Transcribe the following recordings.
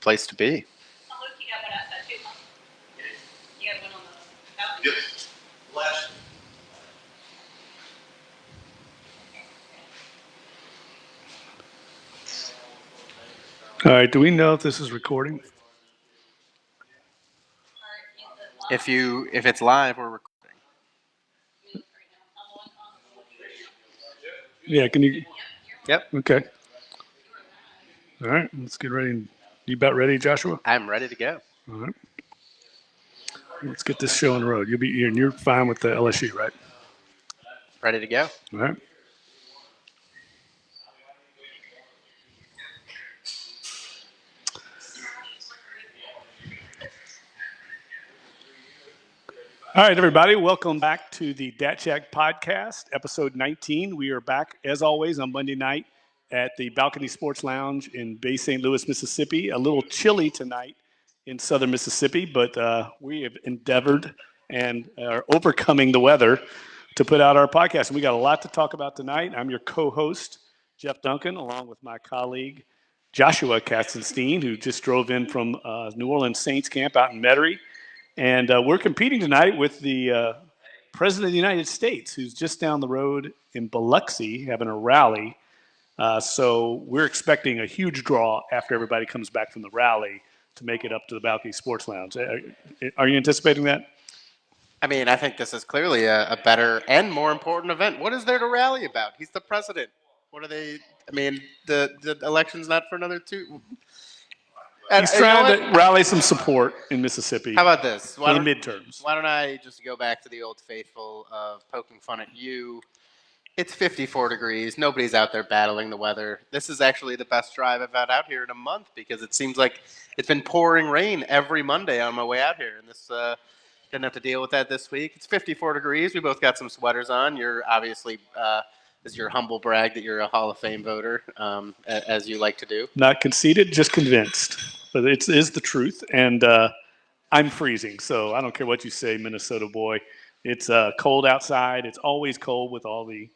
place to be. Oh, look, you got one outside too, huh? You got one on the balcony? Yes. Last. All right. Do we know if this is recording? If it's live, we're recording. Yeah. Can you? Yep. Okay. All right. Let's get ready. You about ready, Joshua? I'm ready to go. All right. Let's get this show on the road. You're fine with the LSU, right? Ready to go. All right. All right, everybody. Welcome back to the Dat Shack Podcast, episode 19. We are back, as always, on Monday night at the Balcony Sports Lounge in Bay St. Louis, Mississippi. A little chilly tonight in southern Mississippi, but we have endeavored and are overcoming the weather to put out our podcast. And we got a lot to talk about tonight. I'm your co-host, Jeff Duncan, along with my colleague, Joshua Katzenstein, who just drove in from New Orleans Saints camp out in Metairie. And we're competing tonight with the President of the United States, who's just down the road in Biloxi having a rally. So we're expecting a huge draw after everybody comes back from the rally to make it up to the Balcony Sports Lounge. Are you anticipating that? I mean, I think this is clearly a better and more important event. What is there to rally about? He's the president. What are they? I mean, the election's not for another 2. He's trying to rally some support in Mississippi. How about this? For the midterms. Why don't I just go back to the old faithful of poking fun at you? It's 54 degrees. Nobody's out there battling the weather. This is actually the best drive I've had out here in a month because it seems like it's been pouring rain every Monday on my way out here. And this didn't have to deal with that this week. It's 54 degrees. We both got some sweaters on. You're obviously is your humble brag that you're a Hall of Fame voter, as you like to do. Not conceited, just convinced. But it is the truth. And I'm freezing, so I don't care what you say, Minnesota boy. It's cold outside. It's always cold with all the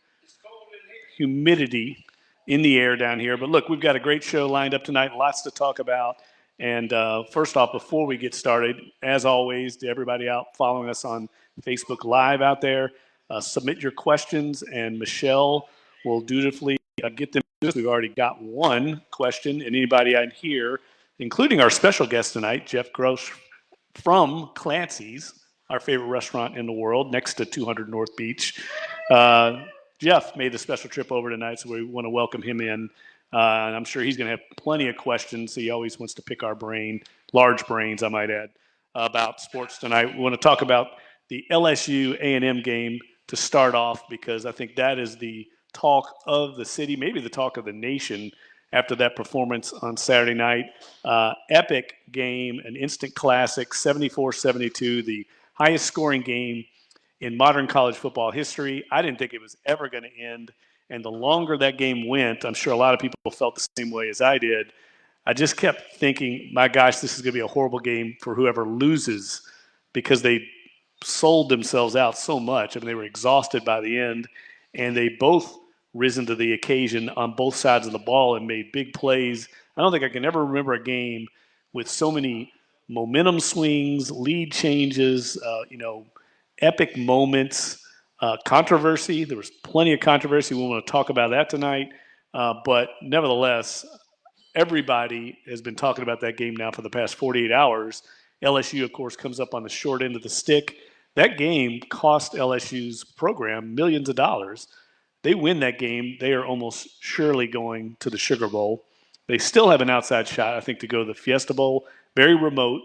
humidity in the air down here. But look, we've got a great show lined up tonight, lots to talk about. And first off, before we get started, as always, to everybody out following us on Facebook Live out there, submit your questions, and Michelle will dutifully get them. We've already got one question, and anybody out here, including our special guest tonight, Jeff Gross from Clancy's, our favorite restaurant in the world, next to 200 North Beach. Jeff made the special trip over tonight, so we want to welcome him in. And I'm sure he's going to have plenty of questions. He always wants to pick our brain, large brains, I might add, about sports tonight. We want to talk about the LSU A&M game to start off because I think that is the talk of the city, maybe the talk of the nation after that performance on Saturday night. Epic game, an instant classic, 74-72, the highest scoring game in modern college football history. I didn't think it was ever going to end. And the longer that game went, I'm sure a lot of people felt the same way as I did. I just kept thinking, my gosh, this is going to be a horrible game for whoever loses because they sold themselves out so much. I mean, they were exhausted by the end, and they both risen to the occasion on both sides of the ball and made big plays. I don't think I can ever remember a game with so many momentum swings, lead changes, epic moments. Controversy. There was plenty of controversy. We want to talk about that tonight. But nevertheless, everybody has been talking about that game now for the past 48 hours. LSU, of course, comes up on the short end of the stick. That game cost LSU's program millions of dollars. They win that game, they are almost surely going to the Sugar Bowl. They still have an outside shot, I think, to go to the Fiesta Bowl. Very remote,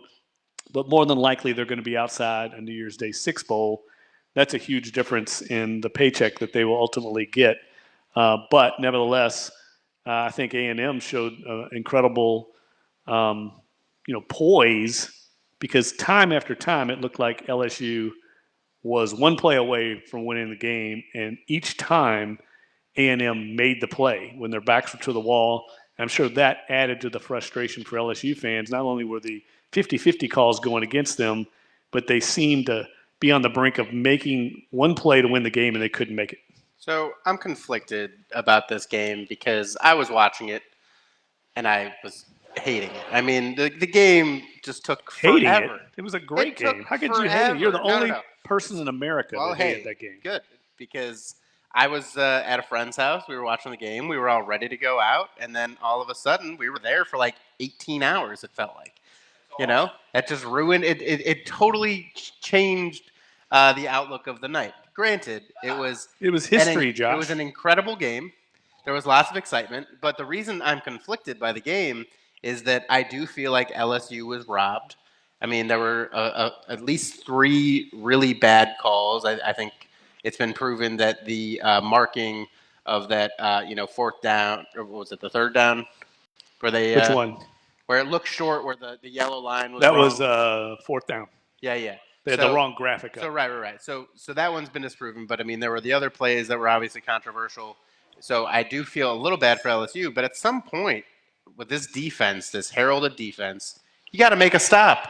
but more than likely they're going to be outside a New Year's Day 6 Bowl. That's a huge difference in the paycheck that they will ultimately get. But nevertheless, I think A&M showed incredible, poise because time after time it looked like LSU was one play away from winning the game, and each time A&M made the play when their backs were to the wall. And I'm sure that added to the frustration for LSU fans. Not only were the 50-50 calls going against them, but they seemed to be on the brink of making one play to win the game, and they couldn't make it. So I'm conflicted about this game because I was watching it, and I was hating it. I mean, the game just took Hating it. forever. It was a great It took game. How could you hate it? You're the forever. No, no, only no. person in America Well, that hated hey, that game. good, because I was at a friend's house. We were watching the game. We were all ready to go out, and then all of a sudden, we were there for like 18 hours. It felt like, that just ruined it. It totally changed the outlook of the night. Granted, It was history, it Josh. was an incredible game. There was lots of excitement, but the reason I'm conflicted by the game is that I do feel like LSU was robbed. I mean, there were at least 3 really bad calls. I think it's been proven that the marking of that, fourth down, or what was it, the third down, where they Which one? where it looked short, where the yellow line was That wrong. was fourth down. Yeah. They had the wrong graphic up. So right. So that one's been disproven, but I mean, there were the other plays that were obviously controversial. So I do feel a little bad for LSU, but at some point with this defense, this heralded defense, you got to make a stop.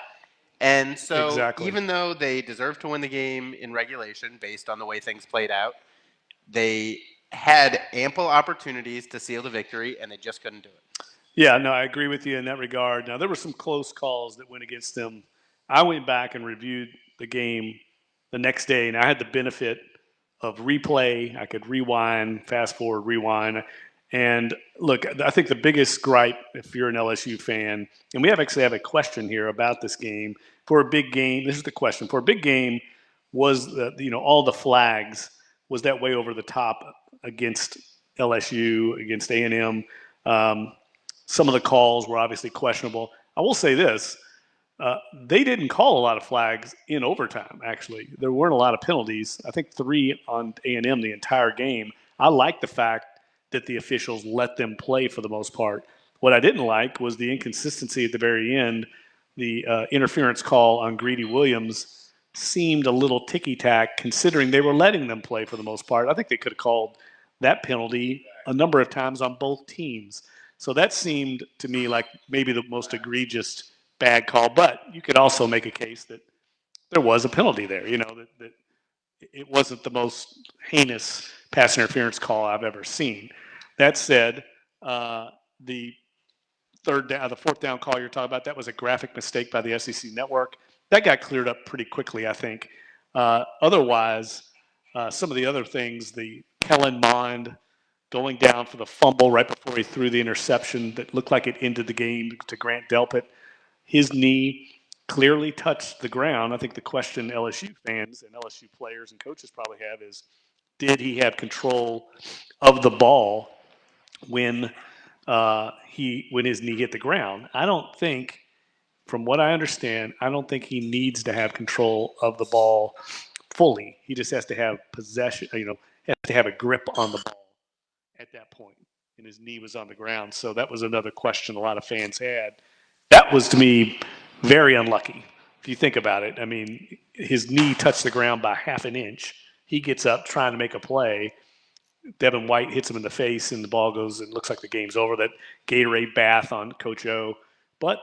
And so Exactly. even though they deserved to win the game in regulation based on the way things played out, they had ample opportunities to seal the victory, and they just couldn't do it. Yeah, no, I agree with you in that regard. Now, there were some close calls that went against them. I went back and reviewed the game the next day, and I had the benefit of replay. I could rewind, fast forward, rewind. And look, I think the biggest gripe, if you're an LSU fan, and we actually have a question here about this game. For a big game, this is the question. For a big game, was all the flags, was that way over the top against LSU, against A&M? Some of the calls were obviously questionable. I will say this. They didn't call a lot of flags in overtime, actually. There weren't a lot of penalties. I think 3 on A&M the entire game. I like the fact that the officials let them play for the most part. What I didn't like was the inconsistency at the very end. The interference call on Greedy Williams seemed a little ticky-tack considering they were letting them play for the most part. I think they could have called that penalty a number of times on both teams. So that seemed to me like maybe the most egregious bad call. But you could also make a case that there was a penalty there, that it wasn't the most heinous pass interference call I've ever seen. That said, the fourth down call you're talking about, that was a graphic mistake by the SEC network. That got cleared up pretty quickly, I think. Otherwise, some of the other things, the Kellen Mond going down for the fumble right before he threw the interception that looked like it ended the game to Grant Delpit. His knee clearly touched the ground. I think the question LSU fans and LSU players and coaches probably have is, did he have control of the ball when his knee hit the ground? I don't think, from what I understand, I don't think he needs to have control of the ball fully. He just has to have possession, has to have a grip on the ball at that point, and his knee was on the ground. So that was another question a lot of fans had. That was, to me, very unlucky. If you think about it, I mean, his knee touched the ground by half an inch. He gets up trying to make a play. Devin White hits him in the face, and the ball goes, and looks like the game's over. That Gatorade bath on Coach O. But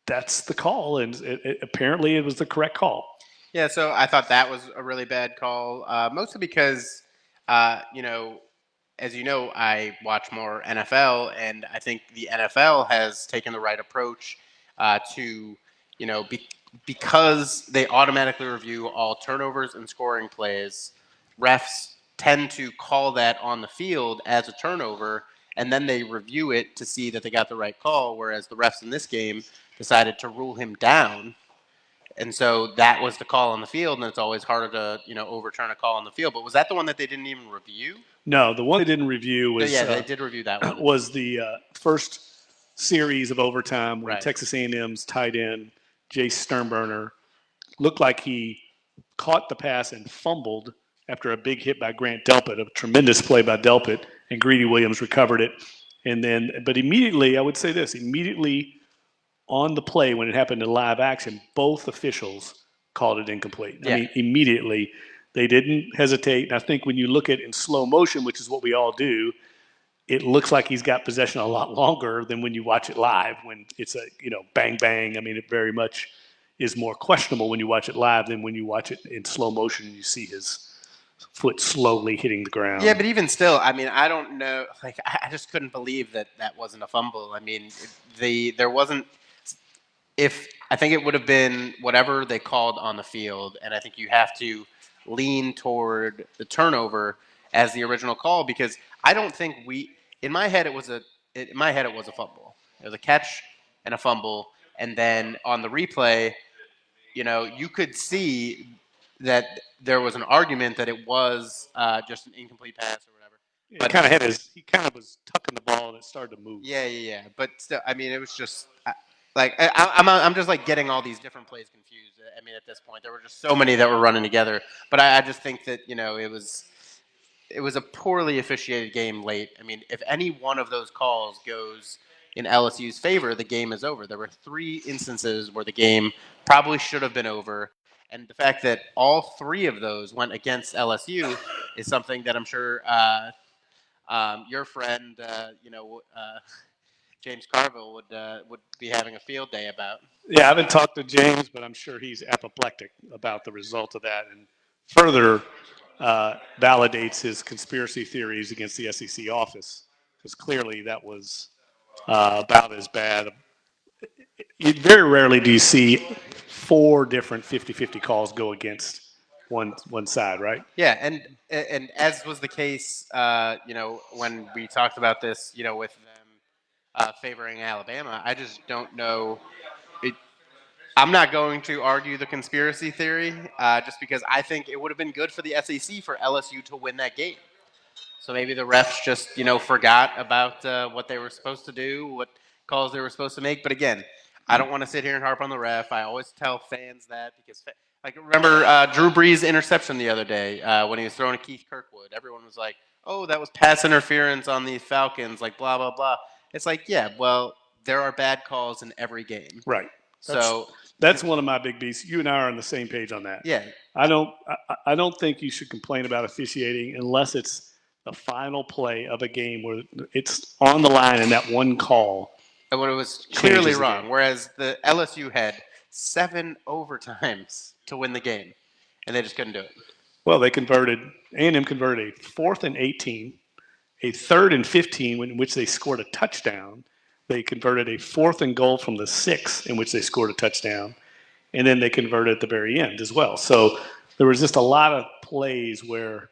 that's the call, and apparently it was the correct call. Yeah, so I thought that was a really bad call, mostly because, as you know, I watch more NFL, and I think the NFL has taken the right approach to, because they automatically review all turnovers and scoring plays, refs tend to call that on the field as a turnover, and then they review it to see that they got the right call, whereas the refs in this game decided to rule him down. And so that was the call on the field, and it's always harder to, overturn a call on the field. But was that the one that they didn't even review? No, the one they didn't review was they did review that one. Was the first series of overtime when Right. Texas A&M's tight end Jace Sternberner looked like he caught the pass and fumbled after a big hit by Grant Delpit, a tremendous play by Delpit, and Greedy Williams recovered it. But immediately, I would say this, immediately on the play when it happened in live action, both officials called it incomplete. Yeah. I mean, immediately. They didn't hesitate. And I think when you look at it in slow motion, which is what we all do, it looks like he's got possession a lot longer than when you watch it live, when it's a, bang, bang. I mean, it very much is more questionable when you watch it live than when you watch it in slow motion and you see his foot slowly hitting the ground. Yeah, but even still, I mean, I don't know. Like, I just couldn't believe that wasn't a fumble. I mean, there wasn't. If I think it would have been whatever they called on the field, and I think you have to lean toward the turnover as the original call, because I don't think in my head it was a fumble. It was a catch and a fumble, and then on the replay, you could see that there was an argument that it was just an incomplete pass or whatever. But he kind of was tucking the ball and it started to move. Yeah. But still, I mean, it was just I'm just like getting all these different plays confused. I mean, at this point, there were just so many that were running together. But I just think that it was a poorly officiated game late. I mean, if any one of those calls goes in LSU's favor, the game is over. There were 3 instances where the game probably should have been over. And the fact that all 3 of those went against LSU is something that I'm sure your friend, James Carville would be having a field day about. Yeah, I haven't talked to James, but I'm sure he's apoplectic about the result of that, and further validates his conspiracy theories against the SEC office, because clearly that was about as bad. Very rarely do you see 4 different 50-50 calls go against one side, right? Yeah, and as was the case, when we talked about this, with them favoring Alabama, I just don't know. I'm not going to argue the conspiracy theory, just because I think it would have been good for the SEC for LSU to win that game. So maybe the refs just, forgot about what they were supposed to do, what calls they were supposed to make. But again, I don't want to sit here and harp on the ref. I always tell fans that because, remember Drew Brees' interception the other day when he was throwing to Keith Kirkwood. Everyone was like, "Oh, that was pass interference on the Falcons," like blah blah blah. It's like, yeah, well, there are bad calls in every game, right? So that's one of my big beats. You and I are on the same page on that. Yeah, I don't think you should complain about officiating unless it's the final play of a game where it's on the line and that one call. And when it was clearly wrong, whereas the LSU had 7 overtimes to win the game, and they just couldn't do it. Well, A&M converted a 4th and 18, a 3rd and 15 in which they scored a touchdown. They converted a 4th and goal from the 6 in which they scored a touchdown, and then they converted at the very end as well. So there was just a lot of plays where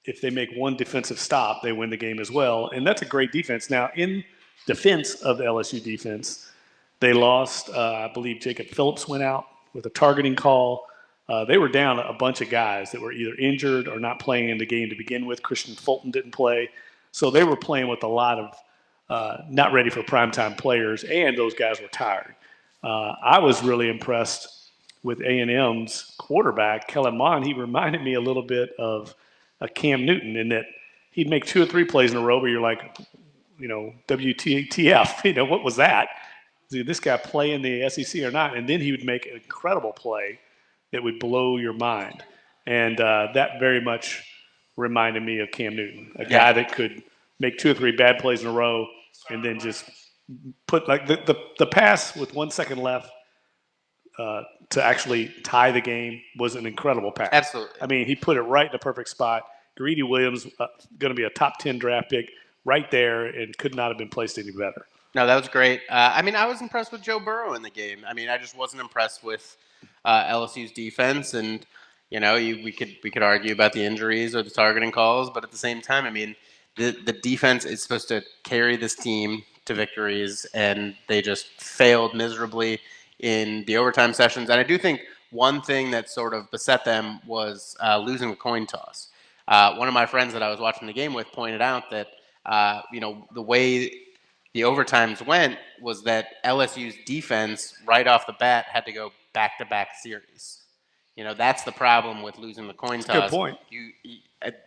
if they make one defensive stop, they win the game as well, and that's a great defense. Now, in defense of the LSU defense, they lost, I believe Jacob Phillips went out with a targeting call. They were down a bunch of guys that were either injured or not playing in the game to begin with. Christian Fulton didn't play. So they were playing with a lot of not ready for primetime players, and those guys were tired. I was really impressed with A&M's quarterback, Kellen Mond. He reminded me a little bit of Cam Newton in that he'd make 2 or 3 plays in a row where you're like, WTF, what was that? Did this guy play in the SEC or not? And then he would make an incredible play that would blow your mind. And that very much reminded me of Cam Newton, a guy that could make 2 or 3 bad plays in a row and then just put like the pass with 1 second left to actually tie the game was an incredible pass. Absolutely. I mean, he put it right in the perfect spot. Greedy Williams, going to be a top 10 draft pick right there, and could not have been placed any better. No, that was great. I mean, I was impressed with Joe Burrow in the game. I mean, I just wasn't impressed with LSU's defense, and we could argue about the injuries or the targeting calls, but at the same time, I mean, the defense is supposed to carry this team to victories, and they just failed miserably in the overtime sessions. And I do think one thing that sort of beset them was losing the coin toss. One of my friends that I was watching the game with pointed out that the way the overtimes went was that LSU's defense right off the bat had to go back-to-back series. That's the problem with losing the coin toss. Good point. You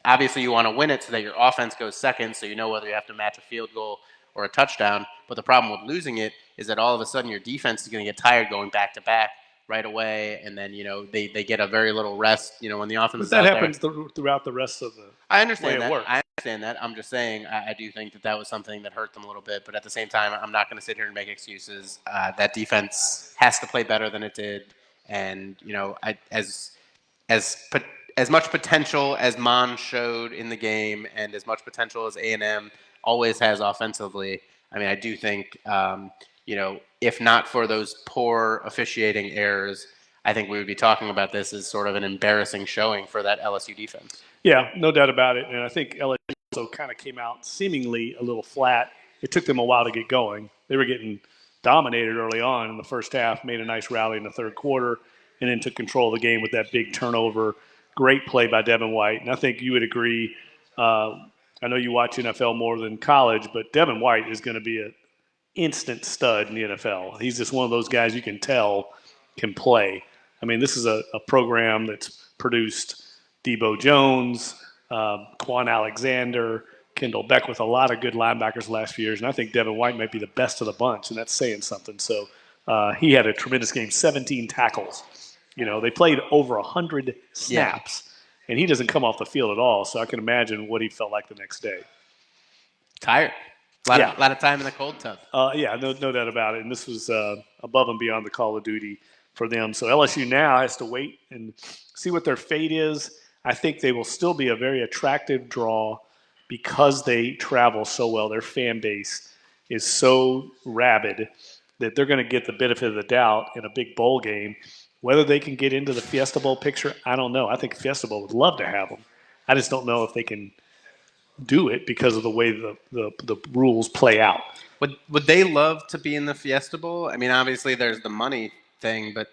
obviously you want to win it so that your offense goes second, so you know whether you have to match a field goal or a touchdown. But the problem with losing it is that all of a sudden your defense is going to get tired going back-to-back right away, and then they get a very little rest. When the offense is out there. But that happens throughout the rest of the. I understand that. I understand that. I'm just saying I do think that was something that hurt them a little bit. But at the same time, I'm not going to sit here and make excuses. That defense has to play better than it did, and as as much potential as Mon showed in the game and as much potential as A&M always has offensively, I mean, I do think, if not for those poor officiating errors, I think we would be talking about this as sort of an embarrassing showing for that LSU defense. Yeah, no doubt about it. And I think LSU also kind of came out seemingly a little flat. It took them a while to get going. They were getting dominated early on in the first half, made a nice rally in the third quarter, and then took control of the game with that big turnover. Great play by Devin White. And I think you would agree. I know you watch NFL more than college, but Devin White is going to be an instant stud in the NFL. He's just one of those guys you can tell can play. I mean, this is a program that's produced Debo Jones, Quan Alexander, Kendall Beck with a lot of good linebackers the last few years, and I think Devin White might be the best of the bunch, and that's saying something. So he had a tremendous game, 17 tackles. They played over 100 snaps, and he doesn't come off the field at all, so I can imagine what he felt like the next day. Tired. A lot of time in the cold tub. No doubt about it, and this was above and beyond the Call of Duty for them. So LSU now has to wait and see what their fate is. I think they will still be a very attractive draw because they travel so well. Their fan base is so rabid that they're going to get the benefit of the doubt in a big bowl game. Whether they can get into the Fiesta Bowl picture, I don't know. I think Fiesta Bowl would love to have them. I just don't know if they can do it because of the way the rules play out. Would they love to be in the Fiesta Bowl? I mean, obviously there's the money thing, but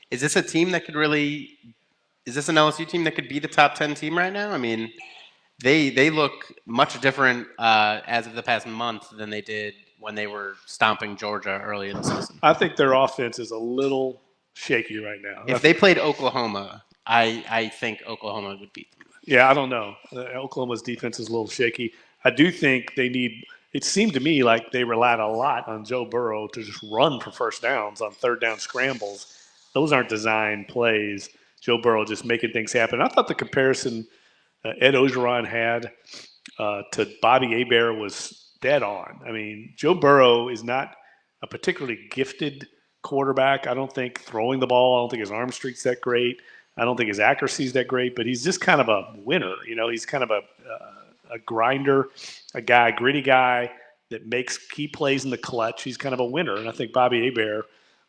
is this a team that could really – is this an LSU team that could be the top 10 team right now? I mean, they look much different as of the past month than they did when they were stomping Georgia early in the season. I think their offense is a little shaky right now. If they played Oklahoma, I think Oklahoma would beat them. Yeah, I don't know. Oklahoma's defense is a little shaky. I do think they need – it seemed to me like they relied a lot on Joe Burrow to just run for first downs on third down scrambles. Those aren't designed plays. Joe Burrow just making things happen. I thought the comparison Ed Orgeron had to Bobby Hebert was dead on. I mean, Joe Burrow is not a particularly gifted quarterback. I don't think throwing the ball, I don't think his arm streak's that great. I don't think his accuracy is that great, but he's just kind of a winner. He's kind of a grinder, a gritty guy that makes key plays in the clutch. He's kind of a winner, and I think Bobby Hebert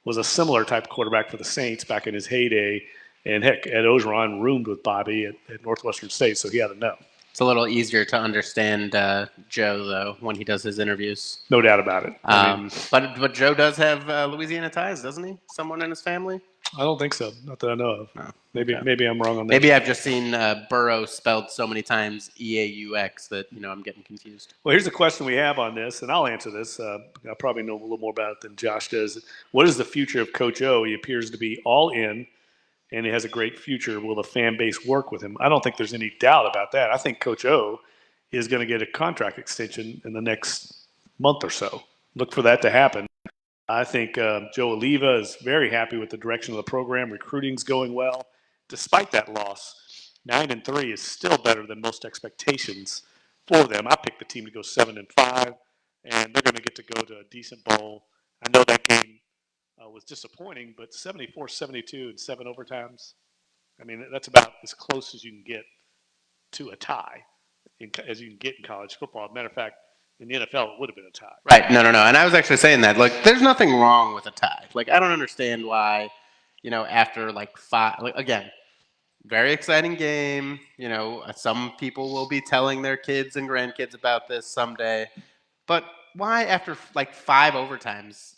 was a similar type of quarterback for the Saints back in his heyday. And heck, Ed Orgeron roomed with Bobby at Northwestern State, so he had to know. It's a little easier to understand Joe, though, when he does his interviews. No doubt about it. But Joe does have Louisiana ties, doesn't he? Someone in his family? I don't think so. Not that I know of. No. Maybe I'm wrong on that. Maybe I've just seen Burrow spelled so many times EAUX that I'm getting confused. Well, here's a question we have on this, and I'll answer this. I probably know a little more about it than Josh does. What is the future of Coach O? He appears to be all in, and he has a great future. Will the fan base work with him? I don't think there's any doubt about that. I think Coach O is going to get a contract extension in the next month or so. Look for that to happen. I think Joe Oliva is very happy with the direction of the program. Recruiting's going well. Despite that loss, 9-3 is still better than most expectations for them. I picked the team to go 7-5, and they're going to get to go to a decent bowl. I know that game was disappointing, but 74-72 and 7 overtimes, I mean, that's about as close as you can get to a tie as you can get in college football. As a matter of fact, in the NFL, it would have been a tie. Right. No. And I was actually saying that. There's nothing wrong with a tie. I don't understand why, after 5, again, very exciting game. Some people will be telling their kids and grandkids about this someday. But why after 5 overtimes?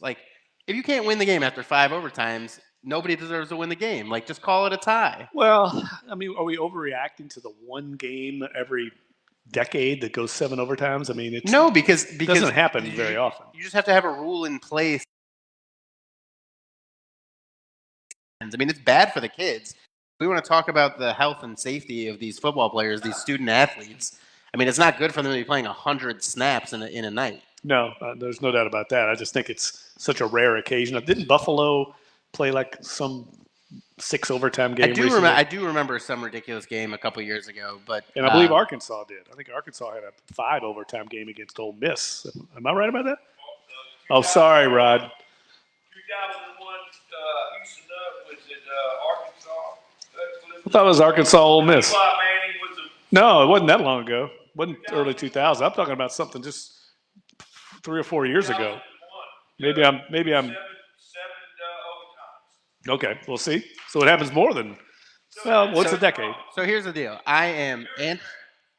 If you can't win the game after 5 overtimes, nobody deserves to win the game. Just call it a tie. Well, I mean, are we overreacting to the one game every decade that goes 7 overtimes? I mean, because it doesn't happen very often. You just have to have a rule in place. I mean, it's bad for the kids. We want to talk about the health and safety of these football players, these student athletes. I mean, it's not good for them to be playing 100 snaps in a night. No, there's no doubt about that. I just think it's such a rare occasion. Didn't Buffalo play some 6 overtime game? I do remember some ridiculous game a couple years ago, and I believe Arkansas did. I think Arkansas had a 5 overtime game against Ole Miss. Am I right about that? Oh, sorry, Rod. 2001 Houston up was it Arkansas? thought it was Arkansas Ole Miss. No, it wasn't that long ago. It wasn't early 2000. I'm talking about something just 3 or 4 years ago. Maybe I'm. Okay, we'll see. So it happens more than. Well, what's a decade? So here's the deal. I am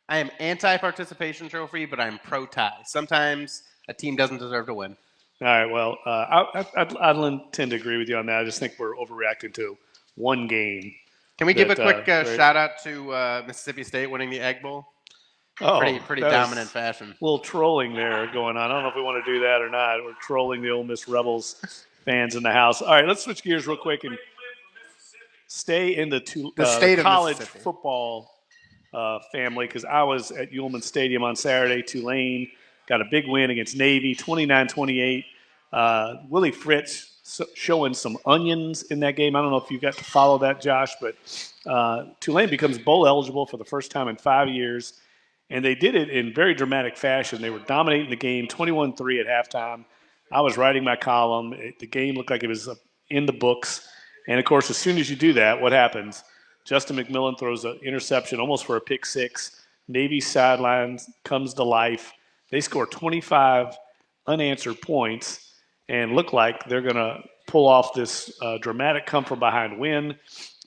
anti-participation trophy, but I'm pro-tie. Sometimes a team doesn't deserve to win. All right. Well, I tend to agree with you on that. I just think we're overreacting to one game. Can we give a quick shout out to Mississippi State winning the Egg Bowl? Oh, pretty dominant fashion. A little trolling there going on. I don't know if we want to do that or not. We're trolling the Ole Miss Rebels fans in the house. All right, let's switch gears real quick and stay in the state college of football family, because I was at Ullman Stadium on Saturday. Tulane got a big win against Navy, 29-28. Willie Fritz showing some onions in that game. I don't know if you got to follow that, Josh, but Tulane becomes bowl eligible for the first time in 5 years. And they did it in very dramatic fashion. They were dominating the game, 21-3 at halftime. I was writing my column. The game looked like it was in the books. And, of course, as soon as you do that, what happens? Justin McMillan throws an interception almost for a pick six. Navy sidelines comes to life. They score 25 unanswered points and look like they're going to pull off this dramatic come-from-behind win.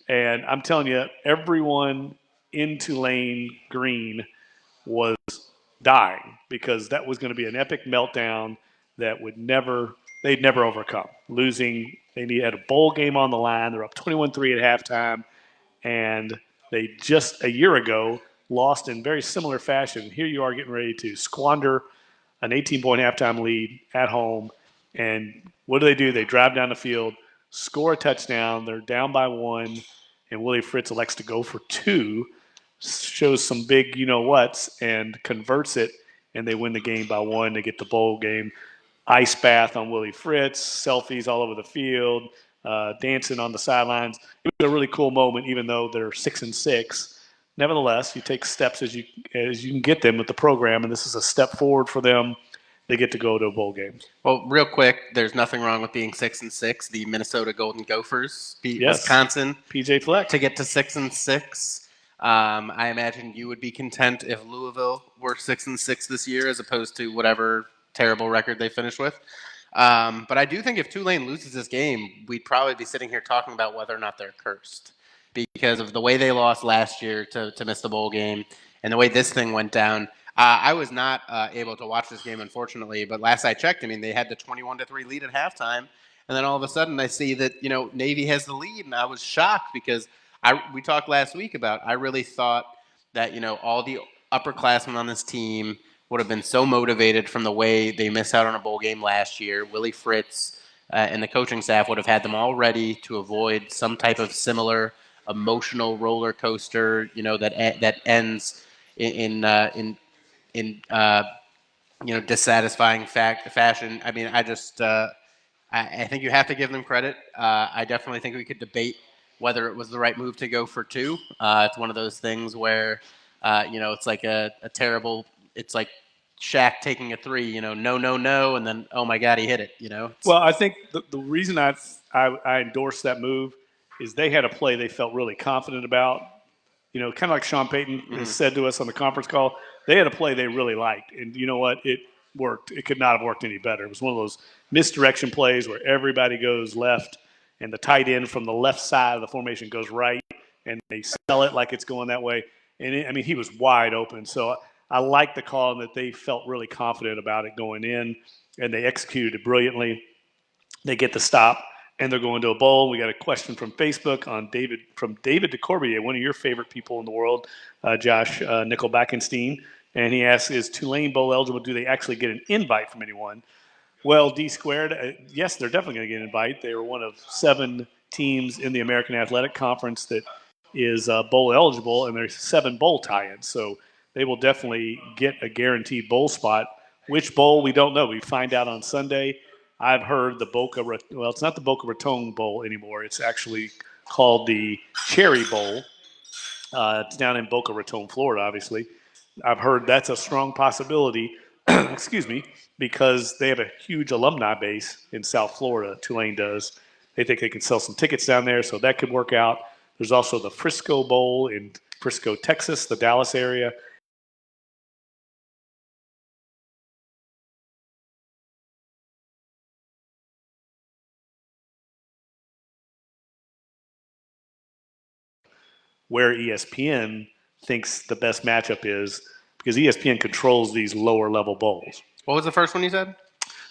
And I'm telling you, everyone in Tulane green was dying, because that was going to be an epic meltdown that they'd never overcome. Losing, they had a bowl game on the line. They're up 21-3 at halftime, and they just a year ago lost in very similar fashion. Here you are getting ready to squander an 18-point halftime lead at home, and what do? They drive down the field, score a touchdown. They're down by 1, and Willie Fritz elects to go for 2. Shows some big you-know-whats and converts it, and they win the game by 1. They get the bowl game. Ice bath on Willie Fritz, selfies all over the field, dancing on the sidelines. It was a really cool moment, even though they're 6-6. Nevertheless, you take steps as you can get them with the program, and this is a step forward for them. They get to go to a bowl game. Well, real quick, there's nothing wrong with being 6-6. The Minnesota Golden Gophers beat Wisconsin. PJ Fleck to get to 6-6. I imagine you would be content if Louisville were 6-6 this year, as opposed to whatever terrible record they finished with. But I do think if Tulane loses this game, we'd probably be sitting here talking about whether or not they're cursed, because of the way they lost last year to miss the bowl game and the way this thing went down. I was not able to watch this game, unfortunately, but last I checked, they had the 21-3 lead at halftime, and then all of a sudden I see that Navy has the lead, and I was shocked because we talked last week about I really thought that all the upperclassmen on this team would have been so motivated from the way they missed out on a bowl game last year. Willie Fritz and the coaching staff would have had them all ready to avoid some type of similar emotional roller coaster, that ends in dissatisfying fashion. I think you have to give them credit. I definitely think we could debate whether it was the right move to go for 2. It's one of those things where, it's like a terrible. It's like Shaq taking a 3. No, and then oh my God, he hit it. Well, I think the reason I endorsed that move is they had a play they felt really confident about. Kind of like Sean Payton has said to us on the conference call, they had a play they really liked. And you know what? It worked. It could not have worked any better. It was one of those misdirection plays where everybody goes left and the tight end from the left side of the formation goes right, and they sell it like it's going that way. And he was wide open. So I like the call, and that they felt really confident about it going in, and they executed it brilliantly. They get the stop, and they're going to a bowl. We got a question from Facebook from David DeCorbier, one of your favorite people in the world, Josh Katzenstein. And he asks, is Tulane bowl eligible? Do they actually get an invite from anyone? Well, D squared, yes, they're definitely going to get an invite. They were one of 7 teams in the American Athletic Conference that is bowl eligible, and there's 7 bowl tie-ins. So they will definitely get a guaranteed bowl spot. Which bowl, we don't know. We find out on Sunday. I've heard it's not the Boca Raton Bowl anymore. It's actually called the Cherry Bowl. It's down in Boca Raton, Florida, obviously. I've heard that's a strong possibility, because they have a huge alumni base in South Florida. Tulane does. They think they can sell some tickets down there, so that could work out. There's also the Frisco Bowl in Frisco, Texas, the Dallas area. Where ESPN thinks the best matchup is, because ESPN controls these lower level bowls. What was the first one you said?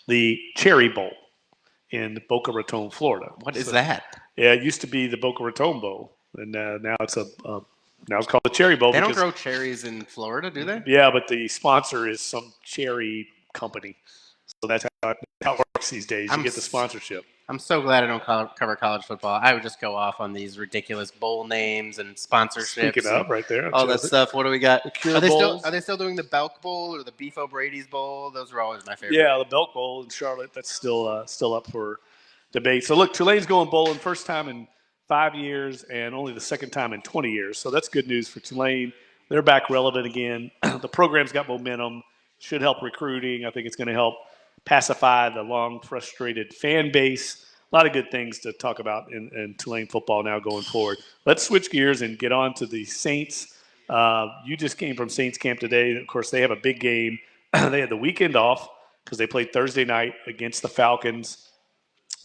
The Cherry Bowl in Boca Raton, Florida. What is that? Yeah, it used to be the Boca Raton Bowl, and now it's called the Cherry Bowl. They don't grow cherries in Florida, do they? Yeah, but the sponsor is some cherry company, so that's how it works these days. You get the sponsorship. I'm so glad I don't cover college football. I would just go off on these ridiculous bowl names and sponsorships. Speaking of, right there, all that stuff. What do we got? Are they still doing the Belk Bowl or the Beef O'Brady's Bowl? Those are always my favorite. Yeah, the Belk Bowl in Charlotte. That's still up for debate. So look, Tulane's going bowling first time in 5 years and only the second time in 20 years. So that's good news for Tulane. They're back relevant again. The program's got momentum. Should help recruiting. I think it's going to help pacify the long, frustrated fan base. A lot of good things to talk about in Tulane football now going forward. Let's switch gears and get on to the Saints. You just came from Saints camp today. Of course, they have a big game. They had the weekend off because they played Thursday night against the Falcons.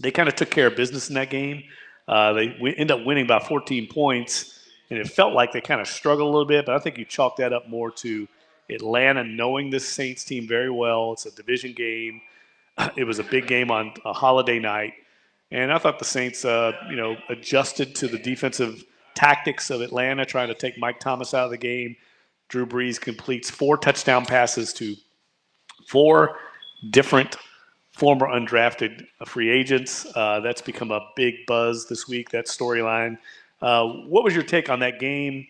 They kind of took care of business in that game. They end up winning by 14 points, and it felt like they kind of struggled a little bit, but I think you chalk that up more to Atlanta knowing this Saints team very well. It's a division game. It was a big game on a holiday night, and I thought the Saints, adjusted to the defensive tactics of Atlanta, trying to take Mike Thomas out of the game. Drew Brees completes 4 touchdown passes to 4 different former undrafted free agents. That's become a big buzz this week, that storyline. What was your take on that game,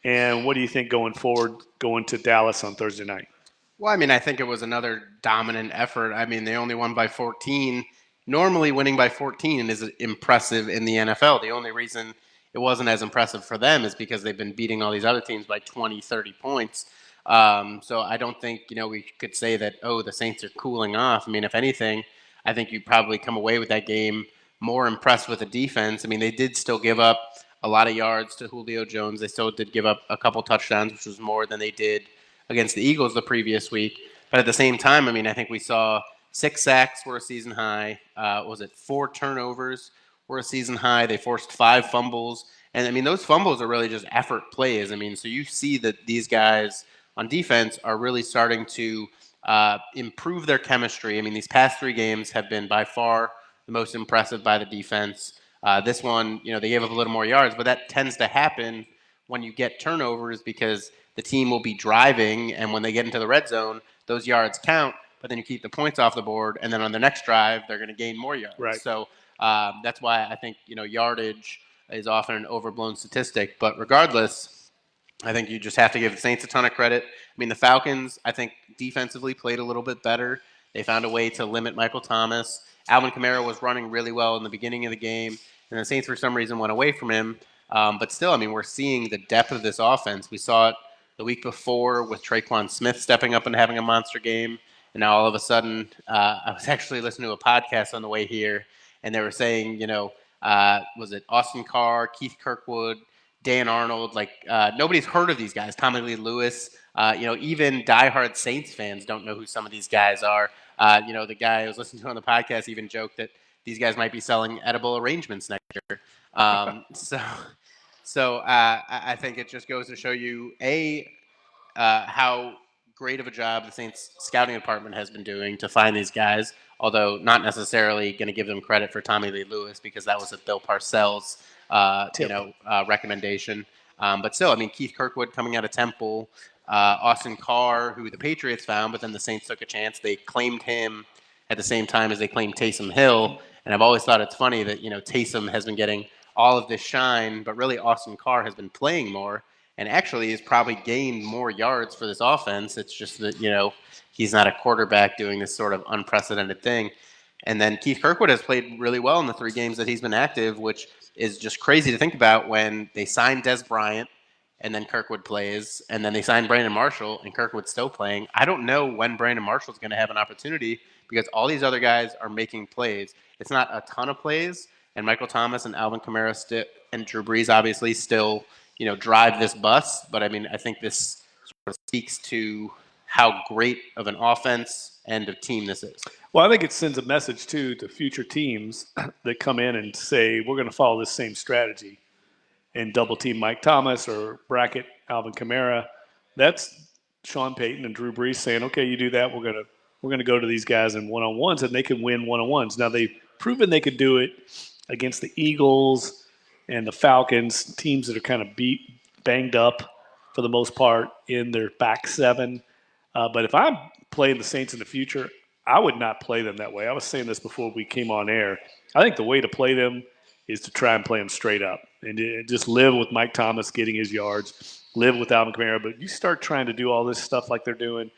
and what do you think going forward, going to Dallas on Thursday night? Well, I mean, I think it was another dominant effort. I mean, they only won by 14. Normally, winning by 14 is impressive in the NFL. The only reason it wasn't as impressive for them is because they've been beating all these other teams by 20, 30 points. So I don't think, we could say that, the Saints are cooling off. I mean, if anything, I think you'd probably come away with that game more impressed with the defense. I mean, they did still give up a lot of yards to Julio Jones. They still did give up a couple touchdowns, which was more than they did against the Eagles the previous week. But at the same time, I mean, I think we saw 6 sacks were a season high. 4 turnovers were a season high. They forced 5 fumbles. And, I mean, those fumbles are really just effort plays. I mean, so you see that these guys on defense are really starting to improve their chemistry. I mean, these past 3 games have been by far the most impressive by the defense. This one, they gave up a little more yards, but that tends to happen when you get turnovers because the team will be driving, and when they get into the red zone, those yards count, but then you keep the points off the board, and then on the next drive, they're going to gain more yards. Right. So that's why I think, yardage is often an overblown statistic. But regardless, I think you just have to give the Saints a ton of credit. I mean, the Falcons, I think, defensively played a little bit better. They found a way to limit Michael Thomas. Alvin Kamara was running really well in the beginning of the game, and the Saints, for some reason, went away from him. But still, I mean, we're seeing the depth of this offense. We saw it the week before with Traquan Smith stepping up and having a monster game. And now all of a sudden, I was actually listening to a podcast on the way here, and they were saying, was it Austin Carr, Keith Kirkwood, Dan Arnold? Like, nobody's heard of these guys. Tommy Lee Lewis. Even diehard Saints fans don't know who some of these guys are. The guy I was listening to on the podcast even joked that these guys might be selling edible arrangements next year. So I think it just goes to show you, how great of a job the Saints scouting department has been doing to find these guys, although not necessarily going to give them credit for Tommy Lee Lewis because that was a Bill Parcells recommendation. But still, I mean, Keith Kirkwood coming out of Temple, Austin Carr, who the Patriots found, but then the Saints took a chance. They claimed him at the same time as they claimed Taysom Hill. And I've always thought it's funny that, Taysom has been getting all of this shine, but really Austin Carr has been playing more and actually has probably gained more yards for this offense. It's just that, he's not a quarterback doing this sort of unprecedented thing. And then Keith Kirkwood has played really well in the 3 games that he's been active, which is just crazy to think about when they signed Des Bryant and then Kirkwood plays, and then they signed Brandon Marshall and Kirkwood's still playing. I don't know when Brandon Marshall's going to have an opportunity because all these other guys are making plays. It's not a ton of plays, and Michael Thomas and Alvin Kamara and Drew Brees obviously still, drive this bus. But I mean, I think this sort of speaks to how great of an offense and a team this is. Well, I think it sends a message, too, to future teams that come in and say, we're going to follow this same strategy and double team Mike Thomas or bracket Alvin Kamara. That's Sean Payton and Drew Brees saying, okay, you do that. We're going to go to these guys in one-on-ones, and they can win one-on-ones. Now, they've proven they could do it against the Eagles and the Falcons, teams that are kind of banged up for the most part in their back seven. But if I'm playing the Saints in the future, I would not play them that way. I was saying this before we came on air. I think the way to play them is to try and play them straight up and just live with Mike Thomas getting his yards, live with Alvin Kamara. But you start trying to do all this stuff like they're doing,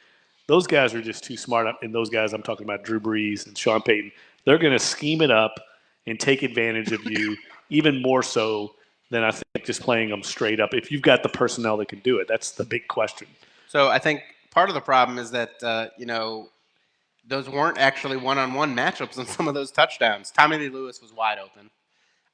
those guys are just too smart. And those guys, I'm talking about Drew Brees and Sean Payton, they're going to scheme it up and take advantage of you even more so than I think just playing them straight up. If you've got the personnel that can do it, that's the big question. So I think part of the problem is that, those weren't actually one-on-one matchups on some of those touchdowns. Tommy Lee Lewis was wide open.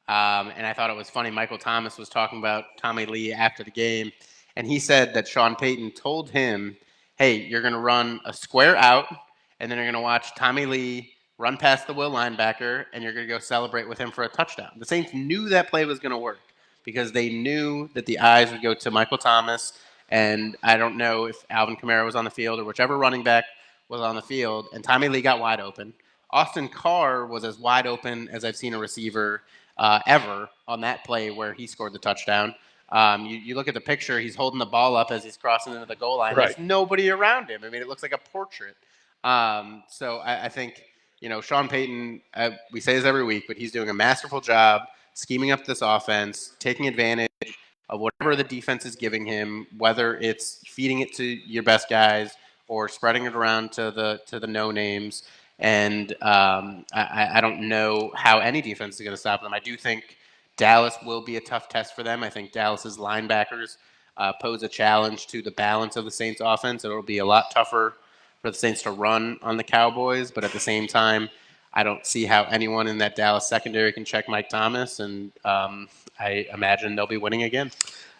And I thought it was funny. Michael Thomas was talking about Tommy Lee after the game, and he said that Sean Payton told him, hey, you're going to run a square out, and then you're going to watch Tommy Lee run past the will linebacker, and you're going to go celebrate with him for a touchdown. The Saints knew that play was going to work because they knew that the eyes would go to Michael Thomas, and I don't know if Alvin Kamara was on the field or whichever running back was on the field, and Tommy Lee got wide open. Austin Carr was as wide open as I've seen a receiver ever on that play where he scored the touchdown. You look at the picture, he's holding the ball up as he's crossing into the goal line. Right. There's nobody around him. I mean, it looks like a portrait. So I think, Sean Payton, we say this every week, but he's doing a masterful job scheming up this offense, taking advantage of whatever the defense is giving him, whether it's feeding it to your best guys or spreading it around to the no-names. And I don't know how any defense is going to stop them. I do think Dallas will be a tough test for them. I think Dallas's linebackers pose a challenge to the balance of the Saints offense. It'll be a lot tougher for the Saints to run on the Cowboys, but at the same time, I don't see how anyone in that Dallas secondary can check Mike Thomas, and I imagine they'll be winning again.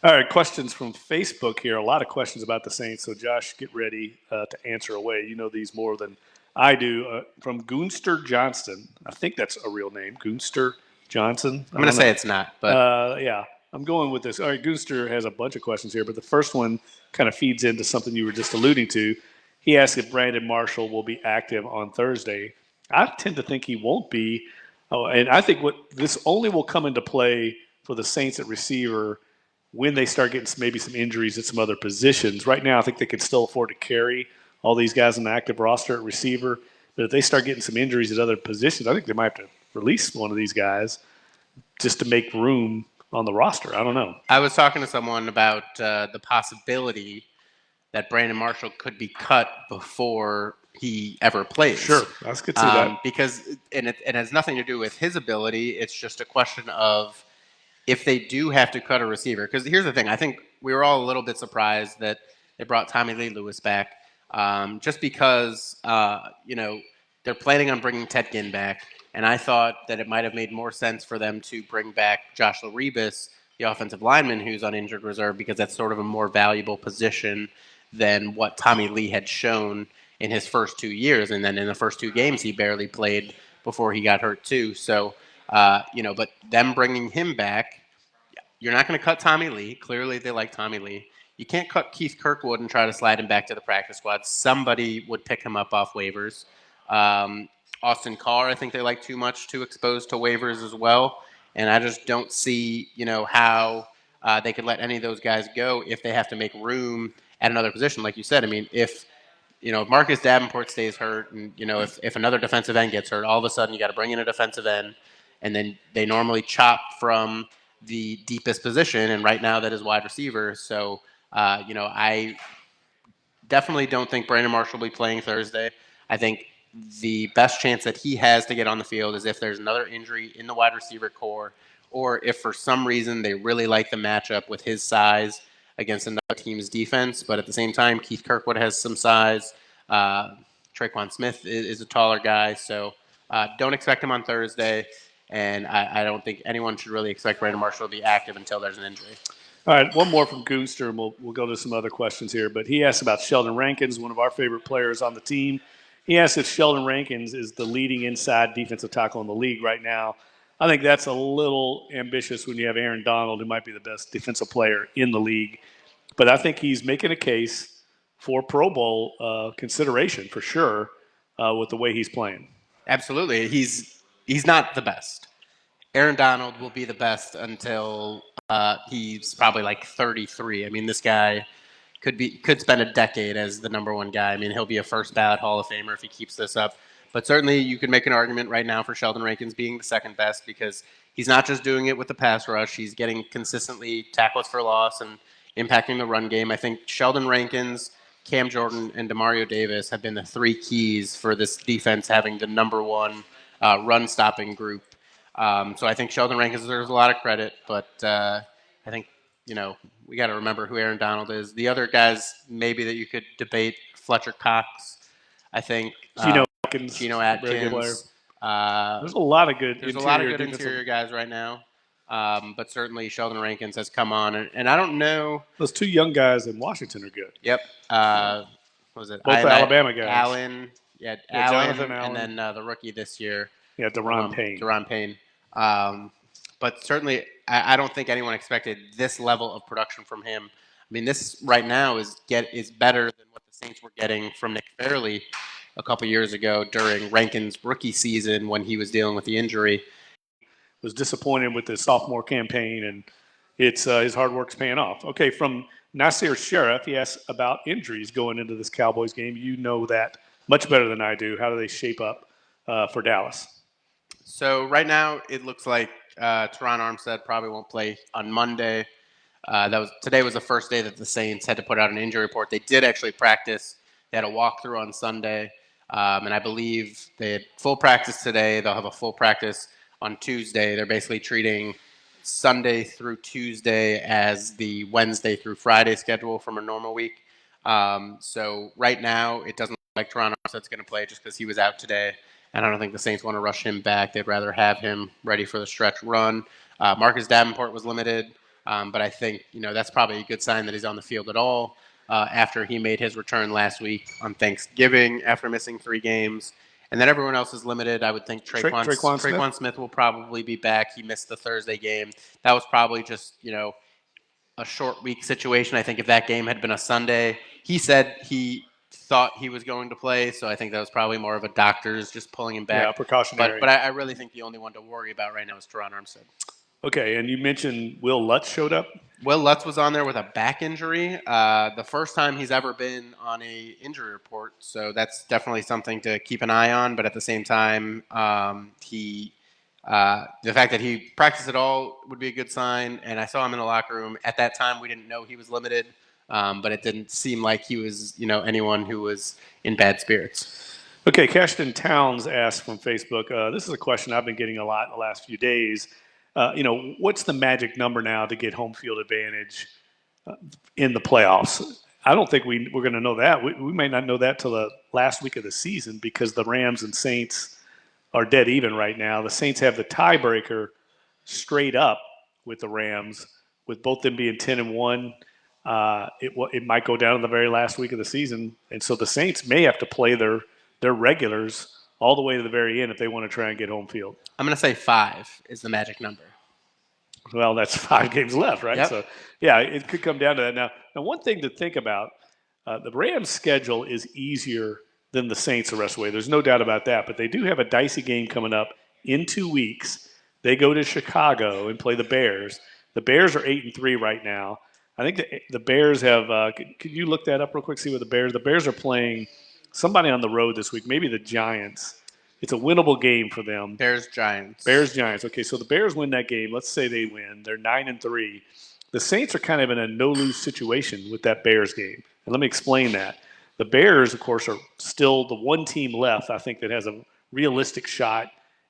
All right, questions from Facebook here. A lot of questions about the Saints. So, Josh, get ready to answer away. You know these more than I do. From Goonster Johnston. I think that's a real name. Goonster Johnson. I'm going to say it's not, but yeah, I'm going with this. All right, Goonster has a bunch of questions here, but the first one kind of feeds into something you were just alluding to. He asked if Brandon Marshall will be active on Thursday. I tend to think he won't be. Oh, and I think this only will come into play for the Saints at receiver when they start getting maybe some injuries at some other positions. Right now, I think they can still afford to carry all these guys on the active roster at receiver. But if they start getting some injuries at other positions, I think they might have to release one of these guys just to make room on the roster. I don't know. I was talking to someone about the possibility that Brandon Marshall could be cut before he ever plays. Sure, I could see that. Because it has nothing to do with his ability. It's just a question of if they do have to cut a receiver. Because here's the thing. I think we were all a little bit surprised that they brought Tommy Lee Lewis back just because, they're planning on bringing Ted Ginn back. And I thought that it might have made more sense for them to bring back Josh Laribas, the offensive lineman who's on injured reserve, because that's sort of a more valuable position than what Tommy Lee had shown in his first 2 years. And then in the first 2 games, he barely played before he got hurt too. So, but them bringing him back, you're not going to cut Tommy Lee. Clearly they like Tommy Lee. You can't cut Keith Kirkwood and try to slide him back to the practice squad. Somebody would pick him up off waivers. Austin Carr, I think they like too much to expose to waivers as well. And I just don't see, how they could let any of those guys go if they have to make room at another position. Like you said, I mean, if Marcus Davenport stays hurt and, if another defensive end gets hurt, all of a sudden you got to bring in a defensive end, and then they normally chop from the deepest position, and right now that is wide receiver. So, I definitely don't think Brandon Marshall will be playing Thursday. I think the best chance that he has to get on the field is if there's another injury in the wide receiver core, or if for some reason they really like the matchup with his size against another team's defense. But at the same time, Keith Kirkwood has some size. Traquan Smith is a taller guy, so don't expect him on Thursday. And I don't think anyone should really expect Brandon Marshall to be active until there's an injury. All right, one more from Goonster, and we'll go to some other questions here. But he asked about Sheldon Rankins, one of our favorite players on the team. He asked if Sheldon Rankins is the leading inside defensive tackle in the league right now. I think that's a little ambitious when you have Aaron Donald, who might be the best defensive player in the league. But I think he's making a case for Pro Bowl consideration for sure with the way he's playing. Absolutely. He's not the best. Aaron Donald will be the best until he's probably like 33. I mean, this guy could spend a decade as the number one guy. I mean, he'll be a first ballot Hall of Famer if he keeps this up. But certainly you could make an argument right now for Sheldon Rankins being the second best because he's not just doing it with the pass rush. He's getting consistently tackles for loss and impacting the run game. I think Sheldon Rankins, Cam Jordan, and Demario Davis have been the three keys for this defense having the number one run-stopping group. So I think Sheldon Rankin deserves a lot of credit, but I think, we got to remember who Aaron Donald is. The other guys maybe that you could debate, Fletcher Cox, I think. Geno Atkins. Geno Atkins. There's a lot of good interior guys right now. But certainly Sheldon Rankins has come on. And I don't know. Those two young guys in Washington are good. Yep. What was it? Both Alabama guys. Allen. Yeah, Jonathan Allen. And then the rookie this year. Yeah, Deron Payne. Deron Payne. But certainly, I don't think anyone expected this level of production from him. I mean, this right now is better than what the Saints were getting from Nick Fairley a couple years ago during Rankin's rookie season when he was dealing with the injury. Was disappointed with the sophomore campaign, and it's his hard work's paying off. Okay, from Nasir Sheriff, he asks about injuries going into this Cowboys game. You know that much better than I do. How do they shape up for Dallas? So right now, it looks like Teron Armstead probably won't play on Monday. Today was the first day that the Saints had to put out an injury report. They did actually practice. They had a walkthrough on Sunday, and I believe they had full practice today. They'll have a full practice on Tuesday. They're basically treating Sunday through Tuesday as the Wednesday through Friday schedule from a normal week. So right now, it doesn't look like Teron Armstead's going to play just because he was out today. And I don't think the Saints want to rush him back. They'd rather have him ready for the stretch run. Marcus Davenport was limited, but I think that's probably a good sign that he's on the field at all after he made his return last week on Thanksgiving after missing 3 games. And then everyone else is limited. I would think Traquan Smith will probably be back. He missed the Thursday game. That was probably just a short week situation. I think if that game had been a Sunday, he said he thought he was going to play, so I think that was probably more of a doctor's just pulling him back. Yeah, precautionary. But I really think the only one to worry about right now is Teron Armstead. Okay, and you mentioned Will Lutz showed up? Will Lutz was on there with a back injury. The first time he's ever been on a injury report, so that's definitely something to keep an eye on. But at the same time, the fact that he practiced at all would be a good sign. And I saw him in the locker room. At that time, we didn't know he was limited. But it didn't seem like he was, anyone who was in bad spirits. Okay, Cashton Towns asked from Facebook, this is a question I've been getting a lot in the last few days. What's the magic number now to get home field advantage in the playoffs? I don't think we're going to know that. We may not know that till the last week of the season because the Rams and Saints are dead even right now. The Saints have the tiebreaker straight up with the Rams, with both them being 10-1. It might go down to the very last week of the season, and so the Saints may have to play their regulars all the way to the very end if they want to try and get home field. I'm going to say 5 is the magic number. Well, that's 5 games left, right? Yep. So, yeah, it could come down to that. Now one thing to think about, the Rams' schedule is easier than the Saints the rest of the way. There's no doubt about that, but they do have a dicey game coming up in 2 weeks. They go to Chicago and play the Bears. The Bears are 8-3 right now. I think the Bears have could you look that up real quick, see what the Bears are playing somebody on the road this week, maybe the Giants. It's a winnable game for them. Bears-Giants. Bears-Giants. Okay, so the Bears win that game. Let's say they win. They're 9-3. The Saints are kind of in a no-lose situation with that Bears game. And let me explain that. The Bears, of course, are still the one team left, I think, that has a realistic shot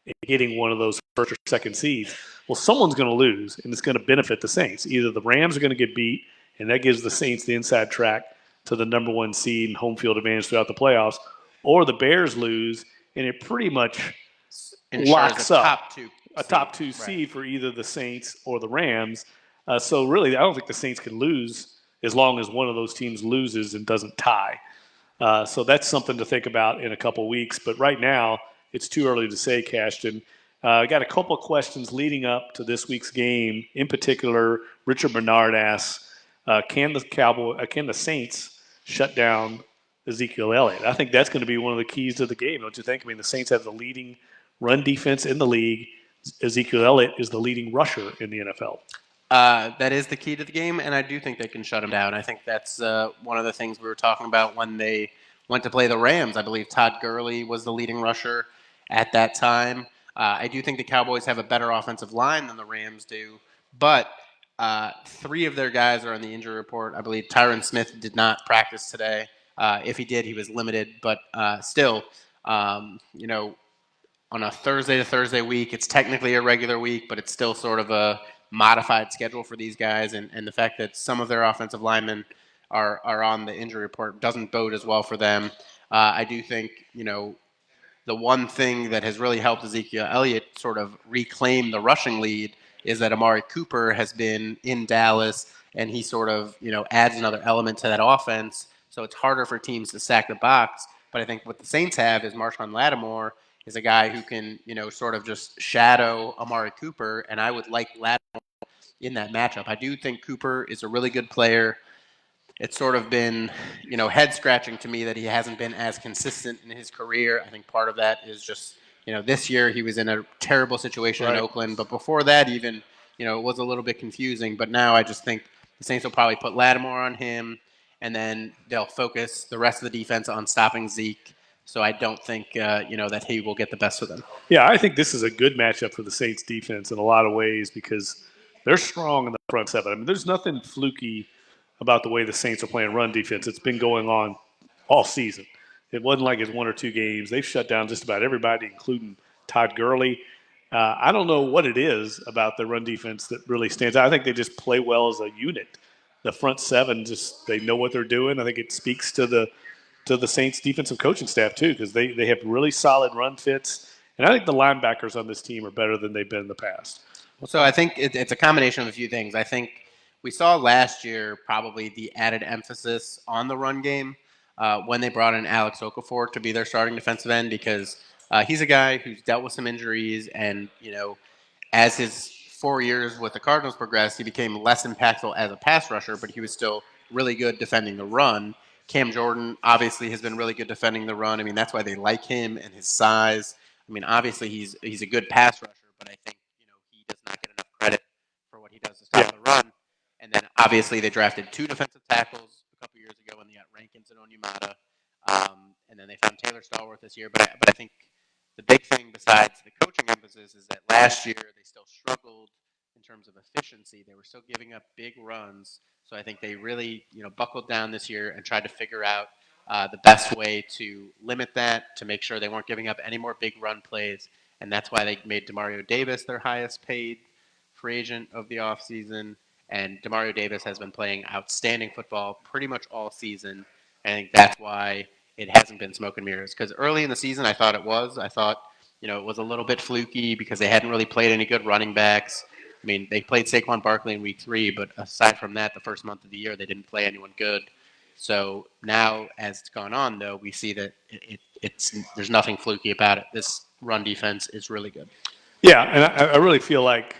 at getting one of those first or second seeds. Well, someone's going to lose, and it's going to benefit the Saints. Either the Rams are going to get beat, and that gives the Saints the inside track to the number 1 seed and home field advantage throughout the playoffs, or the Bears lose, and it pretty much locks up. Top 2 a top two seed for either the Saints or the Rams. So really, I don't think the Saints can lose as long as one of those teams loses and doesn't tie. So that's something to think about in a couple weeks. But right now, it's too early to say, Cashton. I got a couple of questions leading up to this week's game. In particular, Richard Bernard asks, can the Saints shut down Ezekiel Elliott? I think that's going to be one of the keys to the game, don't you think? I mean, the Saints have the leading run defense in the league. Ezekiel Elliott is the leading rusher in the NFL. That is the key to the game, and I do think they can shut him down. I think that's one of the things we were talking about when they went to play the Rams. I believe Todd Gurley was the leading rusher at that time. I do think the Cowboys have a better offensive line than the Rams do, but three of their guys are on the injury report. I believe Tyron Smith did not practice today. If he did, he was limited, but still, on a Thursday to Thursday week, it's technically a regular week, but it's still sort of a modified schedule for these guys, and the fact that some of their offensive linemen are on the injury report doesn't bode as well for them. I do think, the one thing that has really helped Ezekiel Elliott sort of reclaim the rushing lead is that Amari Cooper has been in Dallas, and he sort of, adds another element to that offense. So it's harder for teams to stack the box. But I think what the Saints have is Marshawn Lattimore is a guy who can, sort of just shadow Amari Cooper, and I would like Lattimore in that matchup. I do think Cooper is a really good player. It's sort of been, head-scratching to me that he hasn't been as consistent in his career. I think part of that is just, this year he was in a terrible situation in Oakland. But before that even, it was a little bit confusing. But now I just think the Saints will probably put Lattimore on him, and then they'll focus the rest of the defense on stopping Zeke. So I don't think, that he will get the best of them. Yeah, I think this is a good matchup for the Saints defense in a lot of ways because they're strong in the front seven. I mean, there's nothing fluky about the way the Saints are playing run defense. It's been going on all season. It wasn't like it's one or two games. They've shut down just about everybody, including Todd Gurley. I don't know what it is about the run defense that really stands out. I think they just play well as a unit. The front seven, they know what they're doing. I think it speaks to the Saints defensive coaching staff too, because they have really solid run fits. And I think the linebackers on this team are better than they've been in the past. So I think it's a combination of a few things. I think we saw last year probably the added emphasis on the run game when they brought in Alex Okafor to be their starting defensive end, because he's a guy who's dealt with some injuries, and as his 4 years with the Cardinals progressed, he became less impactful as a pass rusher, but he was still really good defending the run. Cam Jordan obviously has been really good defending the run. I mean, that's why they like him and his size. I mean, obviously he's a good pass rusher, but I think he does not get enough credit for what he does to stop the run. And then obviously they drafted two defensive tackles a couple years ago, and they got Rankins and Onyemata. And then they found Taylor Stallworth this year. But I think the big thing besides the coaching emphasis is that last year they still struggled in terms of efficiency. They were still giving up big runs. So I think they really, buckled down this year and tried to figure out the best way to limit that, to make sure they weren't giving up any more big run plays. And that's why they made Demario Davis their highest paid free agent of the offseason. And Demario Davis has been playing outstanding football pretty much all season. I think that's why it hasn't been smoke and mirrors. Because early in the season, I thought it was. I thought, it was a little bit fluky because they hadn't really played any good running backs. I mean, they played Saquon Barkley in week 3, but aside from that, the first month of the year, they didn't play anyone good. So now, as it's gone on, though, we see that there's nothing fluky about it. This run defense is really good. Yeah, and I really feel like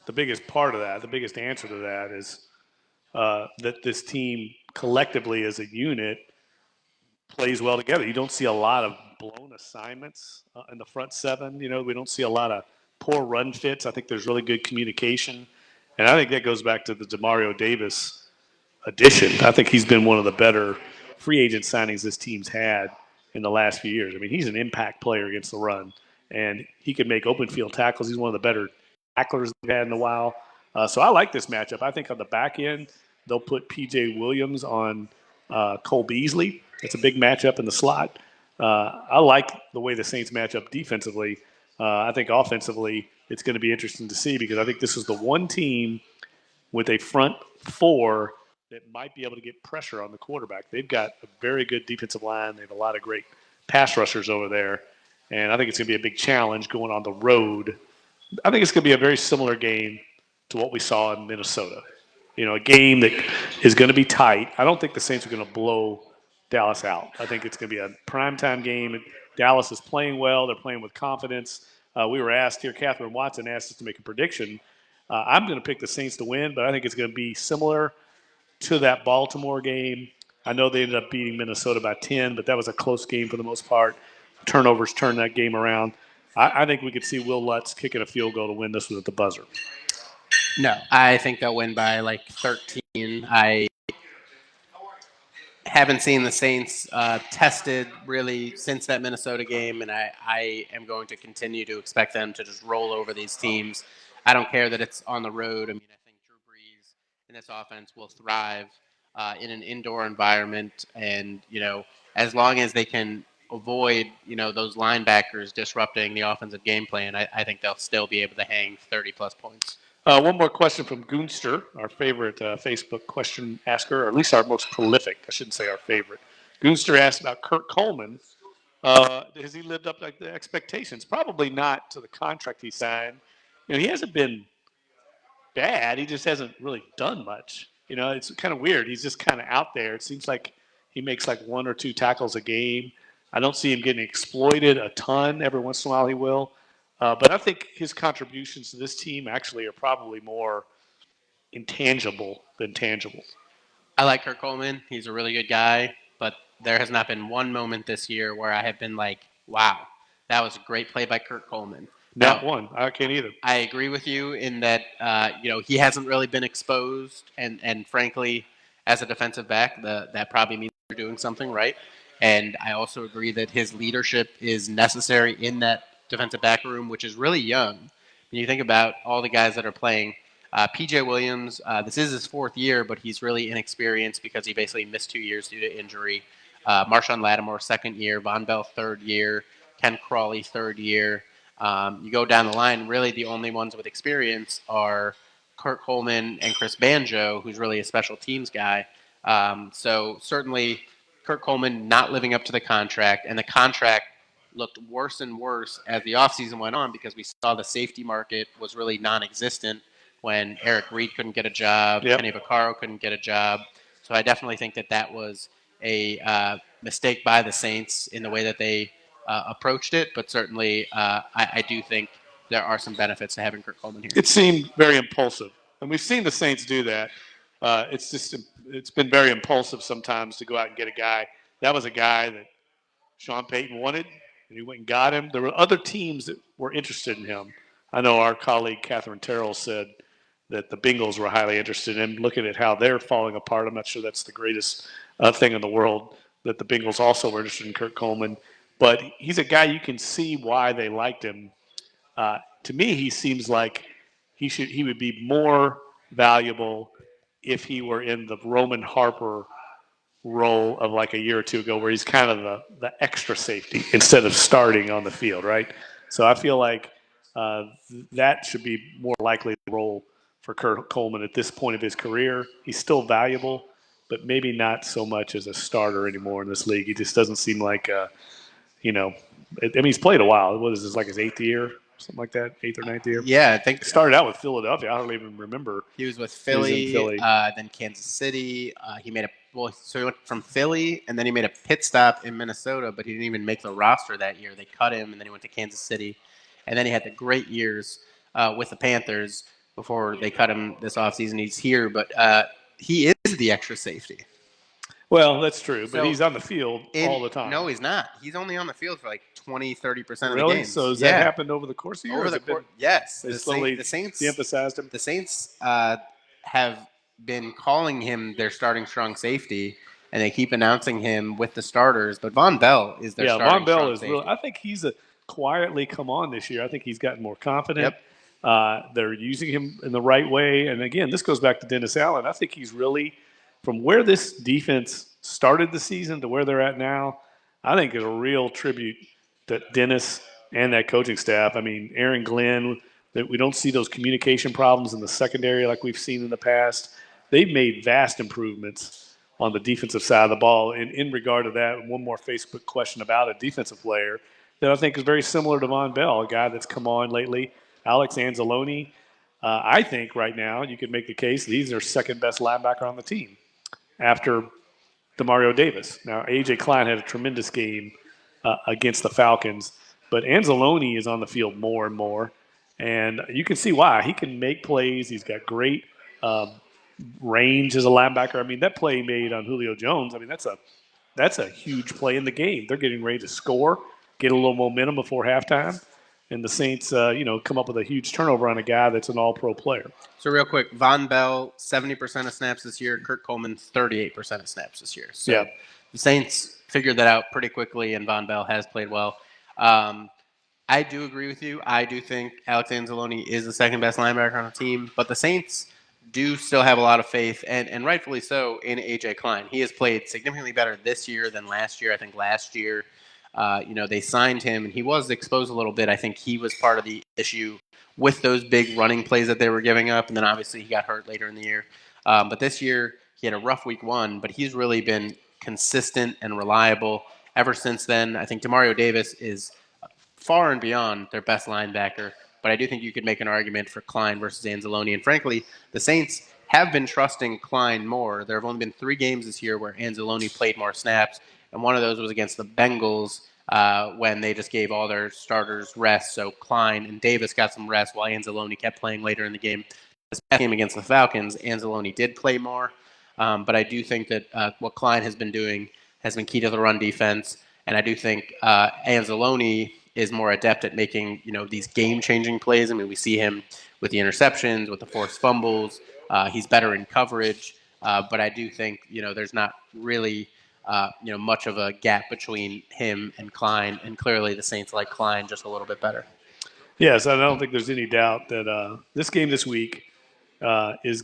the biggest part of that, the biggest answer to that is that this team collectively as a unit plays well together. You don't see a lot of blown assignments in the front seven. We don't see a lot of poor run fits. I think there's really good communication. And I think that goes back to the Demario Davis addition. I think he's been one of the better free agent signings this team's had in the last few years. I mean, he's an impact player against the run, and he can make open field tackles. He's one of the better tacklers they've had in a while. So I like this matchup. I think on the back end, they'll put P.J. Williams on Cole Beasley. It's a big matchup in the slot. I like the way the Saints match up defensively. I think offensively it's going to be interesting to see, because I think this is the one team with a front four that might be able to get pressure on the quarterback. They've got a very good defensive line. They have a lot of great pass rushers over there. And I think it's going to be a big challenge going on the road I think it's going to be a very similar game to what we saw in Minnesota. You know, a game that is going to be tight. I don't think the Saints are going to blow Dallas out. I think it's going to be a primetime game. Dallas is playing well. They're playing with confidence. We were asked here, Catherine Watson asked us to make a prediction. I'm going to pick the Saints to win, but I think it's going to be similar to that Baltimore game. I know they ended up beating Minnesota by 10, but that was a close game for the most part. Turnovers turned that game around. I think we could see Will Lutz kicking a field goal to win this one at the buzzer. No, I think they'll win by like 13. I haven't seen the Saints tested really since that Minnesota game, and I am going to continue to expect them to just roll over these teams. I don't care that it's on the road. I mean, I think Drew Brees and this offense will thrive in an indoor environment, and as long as they can avoid those linebackers disrupting the offensive game plan, I think they'll still be able to hang 30-plus points. One more question from Goonster, our favorite Facebook question asker, or at least our most prolific. I shouldn't say our favorite. Goonster asked about Kirk Coleman. Has he lived up to the expectations? Probably not to the contract he signed. He hasn't been bad. He just hasn't really done much. It's kind of weird. He's just kind of out there. It seems like he makes like 1 or 2 tackles a game. I don't see him getting exploited a ton. Every once in a while he will. But I think his contributions to this team actually are probably more intangible than tangible. I like Kirk Coleman. He's a really good guy, but there has not been one moment this year where I have been like, wow, that was a great play by Kirk Coleman. Not one. I can't either. I agree with you in that, he hasn't really been exposed, and frankly, as a defensive back, that probably means you're doing something right. And I also agree that his leadership is necessary in that defensive back room, which is really young. When you think about all the guys that are playing, P.J. Williams, this is his 4th year, but he's really inexperienced because he basically missed 2 years due to injury. Marshawn Lattimore, 2nd year. Vaughn Bell, 3rd year. Ken Crawley, 3rd year. You go down the line, really the only ones with experience are Kirk Coleman and Chris Banjo, who's really a special teams guy. So certainly Kirk Coleman not living up to the contract, and the contract looked worse and worse as the offseason went on because we saw the safety market was really non-existent when Eric Reed couldn't get a job, Yep. Kenny Vaccaro couldn't get a job. So I definitely think that was a mistake by the Saints in the way that they approached it, but certainly I do think there are some benefits to having Kirk Coleman here. It seemed very impulsive, and we've seen the Saints do that. It's been very impulsive sometimes to go out and get a guy. That was a guy that Sean Payton wanted, and he went and got him. There were other teams that were interested in him. I know our colleague Catherine Terrell said that the Bengals were highly interested in him. Looking at how they're falling apart, I'm not sure that's the greatest thing in the world, that the Bengals also were interested in Kirk Coleman. But he's a guy you can see why they liked him. To me, he seems like he would be more valuable if he were in the Roman Harper role of like a year or two ago, where he's kind of the extra safety instead of starting on the field, right? So I feel like that should be more likely the role for Kirk Coleman at this point of his career. He's still valuable, but maybe not so much as a starter anymore in this league. He just doesn't seem like he's played a while. What is this, like his 8th year? Something like that, 8th or 9th year? Yeah, I think started out with Philadelphia. I don't even remember. He was with Philly, Philly. Then Kansas City. So he went from Philly, and then he made a pit stop in Minnesota, but he didn't even make the roster that year. They cut him, and then he went to Kansas City. And then he had the great years with the Panthers before they cut him this offseason. He's here, but he is the extra safety. Well, that's true, but So he's on the field all the time. No, he's not. He's only on the field for like 20, 30% of the Really? games. So has that happened over the course of the year? Over the course, yes. They slowly the Saints de-emphasized him? The Saints have been calling him their starting strong safety, and they keep announcing him with the starters. But Vaughn Bell is their starting Vaughn Bell strong is safety. really. I think he's quietly come on this year. I think he's gotten more confident. Yep. They're using him in the right way. And again, this goes back to Dennis Allen. I think he's really, from where this defense started the season to where they're at now, I think is a real tribute to Dennis and that coaching staff. I mean, Aaron Glenn, that we don't see those communication problems in the secondary like we've seen in the past. They've made vast improvements on the defensive side of the ball. And in regard to that, one more Facebook question about a defensive player that I think is very similar to Vaughn Bell, a guy that's come on lately. Alex Angeloni, I think right now you could make the case that he's their second best linebacker on the team after Demario Davis. Now, A.J. Klein had a tremendous game against the Falcons, but Anzalone is on the field more and more, and you can see why. He can make plays. He's got great range as a linebacker. I mean, that play made on Julio Jones, I mean, that's a huge play in the game. They're getting ready to score, get a little momentum before halftime, and the Saints, come up with a huge turnover on a guy that's an all-pro player. So real quick, Vaughn Bell, 70% of snaps this year. Kirk Coleman, 38% of snaps this year. So Yeah. the Saints figured that out pretty quickly, and Vaughn Bell has played well. I do agree with you. I do think Alex Anzalone is the second best linebacker on the team, but the Saints do still have a lot of faith, and rightfully so, in A.J. Klein. He has played significantly better this year than last year. I think last year, they signed him, and he was exposed a little bit. I think he was part of the issue with those big running plays that they were giving up, and then obviously he got hurt later in the year. But this year, he had a rough week one, but he's really been consistent and reliable ever since then. I think Demario Davis is far and beyond their best linebacker, but I do think you could make an argument for Klein versus Anzalone. And frankly, the Saints have been trusting Klein more. There have only been 3 games this year where Anzalone played more snaps, and one of those was against the Bengals when they just gave all their starters rest. So Klein and Davis got some rest while Anzalone kept playing later in the game. This game against the Falcons, Anzalone did play more, but I do think that what Klein has been doing has been key to the run defense, and I do think Anzalone is more adept at making, these game-changing plays. I mean, we see him with the interceptions, with the forced fumbles. He's better in coverage, but I do think, there's not really, much of a gap between him and Klein, and clearly the Saints like Klein just a little bit better. Yes, I don't think there's any doubt that this game this week is,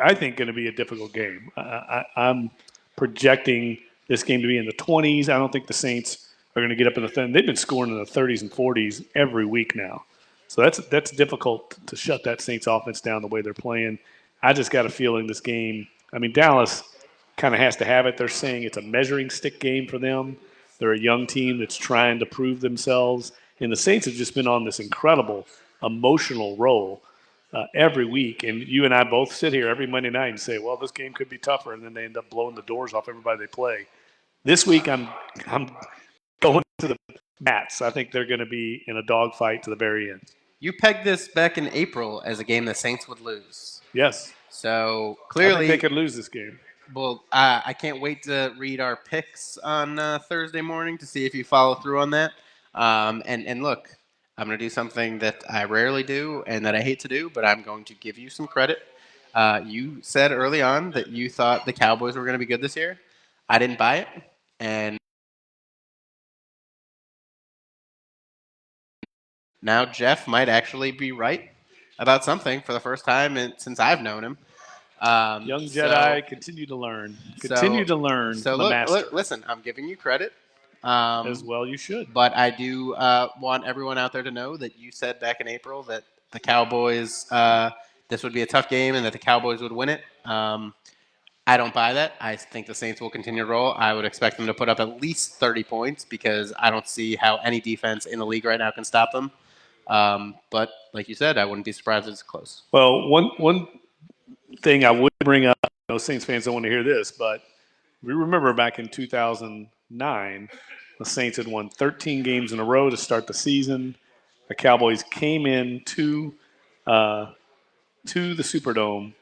I think, going to be a difficult game. I'm projecting this game to be in the 20s. I don't think the Saints are going to get up in the thing. They've been scoring in the 30s and 40s every week now. So that's difficult to shut that Saints offense down the way they're playing. I just got a feeling this game, I mean, Dallas kind of has to have it. They're saying it's a measuring stick game for them. They're a young team that's trying to prove themselves. And the Saints have just been on this incredible emotional roll every week. And you and I both sit here every Monday night and say, well, this game could be tougher. And then they end up blowing the doors off everybody they play. This week, I'm going to the Mats. I think they're going to be in a dogfight to the very end. You pegged this back in April as a game the Saints would lose. Yes. So I clearly, think they could lose this game. Well, I can't wait to read our picks on Thursday morning to see if you follow through on that. And look, I'm going to do something that I rarely do and that I hate to do, but I'm going to give you some credit. You said early on that you thought the Cowboys were going to be good this year. I didn't buy it, and now Jeff might actually be right about something for the first time since I've known him. Young Jedi, continue to learn. Continue to learn from the master. Listen, I'm giving you credit. As well you should. But I do want everyone out there to know that you said back in April that the Cowboys, this would be a tough game and that the Cowboys would win it. I don't buy that. I think the Saints will continue to roll. I would expect them to put up at least 30 points because I don't see how any defense in the league right now can stop them. But like you said, I wouldn't be surprised if it's close. Well, one thing I would bring up, Saints fans don't want to hear this, but we remember back in 2009, the Saints had won 13 games in a row to start the season. The Cowboys came in to the Superdome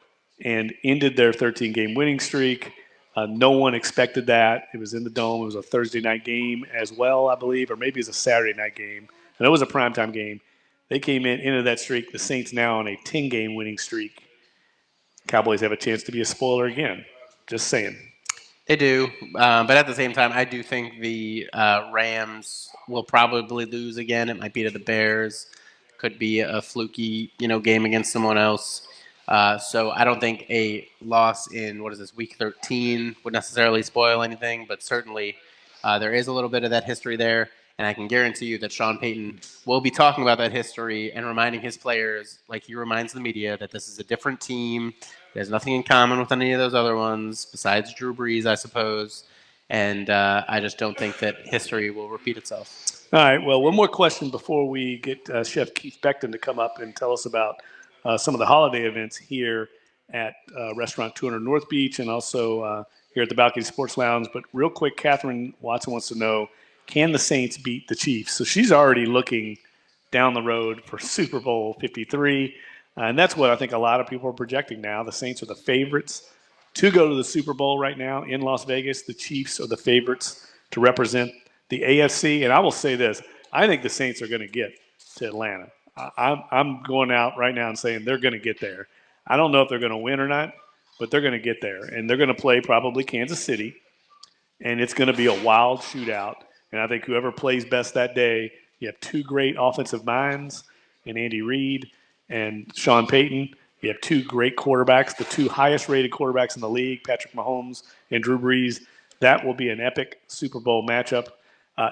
and ended their 13-game winning streak. No one expected that. It was in the Dome. It was a Thursday night game as well, I believe, or maybe it was a Saturday night game. And it was a primetime game. They came in, into that streak. The Saints now on a 10-game winning streak. Cowboys have a chance to be a spoiler again. Just saying. They do, but at the same time, I do think the Rams will probably lose again. It might be to the Bears. Could be a fluky, game against someone else. So I don't think a loss in, week 13 would necessarily spoil anything, but certainly there is a little bit of that history there, and I can guarantee you that Sean Payton will be talking about that history and reminding his players, like he reminds the media, that this is a different team. There's nothing in common with any of those other ones, besides Drew Brees, I suppose, and I just don't think that history will repeat itself. All right. Well, one more question before we get Chef Keith Beckton to come up and tell us about some of the holiday events here at Restaurant 200 North Beach and also here at the Balcony Sports Lounge. But real quick, Catherine Watson wants to know, can the Saints beat the Chiefs? So she's already looking down the road for Super Bowl 53. And that's what I think a lot of people are projecting now. The Saints are the favorites to go to the Super Bowl right now in Las Vegas. The Chiefs are the favorites to represent the AFC. And I will say this, I think the Saints are going to get to Atlanta. I'm going out right now and saying they're going to get there. I don't know if they're going to win or not, but they're going to get there. And they're going to play probably Kansas City. And it's going to be a wild shootout. And I think whoever plays best that day, you have two great offensive minds in Andy Reid and Sean Payton. You have two great quarterbacks, the two highest-rated quarterbacks in the league, Patrick Mahomes and Drew Brees. That will be an epic Super Bowl matchup.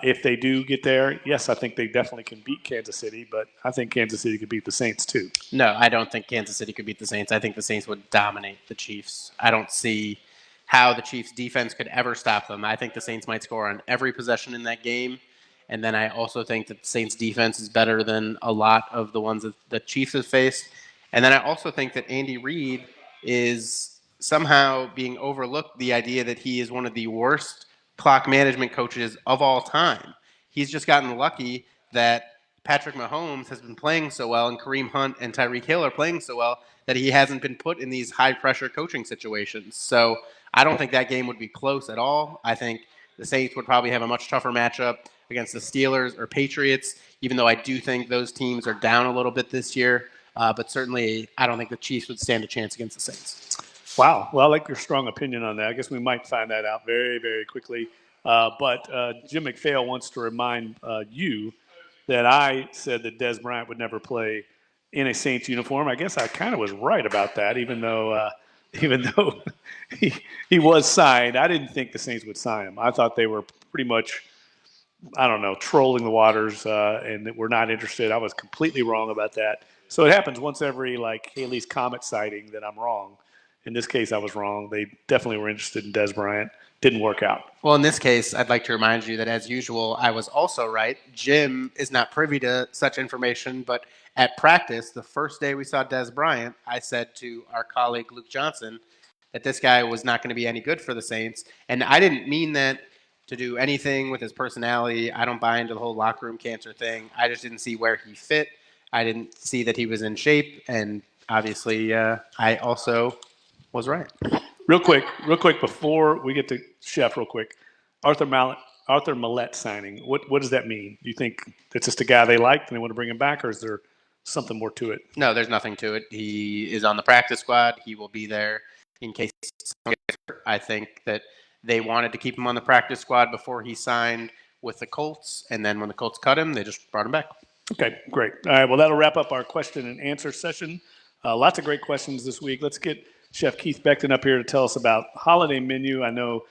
If they do get there, yes, I think they definitely can beat Kansas City, but I think Kansas City could beat the Saints too. No, I don't think Kansas City could beat the Saints. I think the Saints would dominate the Chiefs. I don't see how the Chiefs' defense could ever stop them. I think the Saints might score on every possession in that game. And then I also think that the Saints' defense is better than a lot of the ones that the Chiefs have faced. And then I also think that Andy Reid is somehow being overlooked, the idea that he is one of the worst clock management coaches of all time. He's just gotten lucky that Patrick Mahomes has been playing so well and Kareem Hunt and Tyreek Hill are playing so well that he hasn't been put in these high-pressure coaching situations. So I don't think that game would be close at all. I think the Saints would probably have a much tougher matchup against the Steelers or Patriots, even though I do think those teams are down a little bit this year. But certainly I don't think the Chiefs would stand a chance against the Saints. Wow. Well, I like your strong opinion on that. I guess we might find that out very, very quickly. But Jim McPhail wants to remind you that I said that Dez Bryant would never play in a Saints uniform. I guess I kind of was right about that, even though he was signed. I didn't think the Saints would sign him. I thought they were pretty much, I don't know, trolling the waters and that we're not interested. I was completely wrong about that. So it happens once every, like, Haley's Comet sighting that I'm wrong. In this case, I was wrong. They definitely were interested in Dez Bryant. Didn't work out. Well, in this case, I'd like to remind you that, as usual, I was also right. Jim is not privy to such information, but at practice, the first day we saw Dez Bryant, I said to our colleague Luke Johnson that this guy was not going to be any good for the Saints. And I didn't mean that to do anything with his personality. I don't buy into the whole locker room cancer thing. I just didn't see where he fit. I didn't see that he was in shape. And obviously, I also was right. Real quick, before we get to Chef, real quick, Arthur Millette signing. What does that mean? Do you think it's just a guy they liked and they want to bring him back, or is there something more to it? No, there's nothing to it. He is on the practice squad. He will be there in case someone gets hurt. I think that they wanted to keep him on the practice squad before he signed with the Colts, and then when the Colts cut him, they just brought him back. Okay, great. All right, well, that'll wrap up our question and answer session. Lots of great questions this week. Let's get Chef Keith Beckton up here to tell us about holiday menu. I know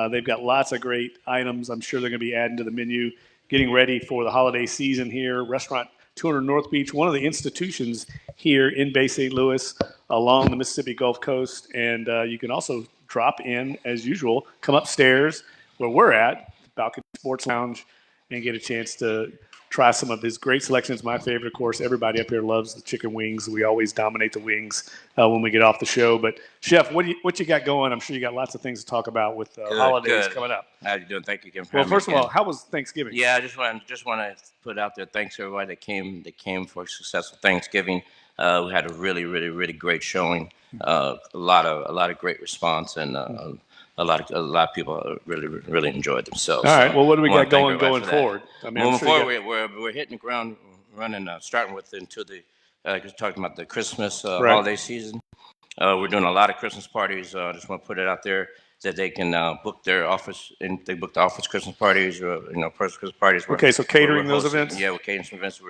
they've got lots of great items. I'm sure they're going to be adding to the menu, getting ready for the holiday season here. Restaurant 200 North Beach, one of the institutions here in Bay St. Louis along the Mississippi Gulf Coast. And you can also drop in, as usual, come upstairs where we're at, Balcony Sports Lounge, and get a chance to try some of his great selections. My favorite, of course, everybody up here loves the chicken wings. We always dominate the wings when we get off the show. But, Chef, what you got going? I'm sure you got lots of things to talk about with holidays coming up. How you doing? Thank you again for Well, having me first of again. all, how was Thanksgiving? Yeah, I just want to put out there thanks to everybody that came for a successful Thanksgiving. We had a really, really, really great showing. A lot of great response, and a lot of people really enjoyed themselves. All right. Well, what do we got I wanna thank going everybody for that. forward? I mean, Moving forward, we're hitting the ground running, starting with into the talking about the Christmas holiday season. We're doing a lot of Christmas parties. Just want to put it out there that they can book their office, and they book the office Christmas parties, or personal Christmas parties. Okay, so catering we're those hosting. events? Yeah, we're catering some events.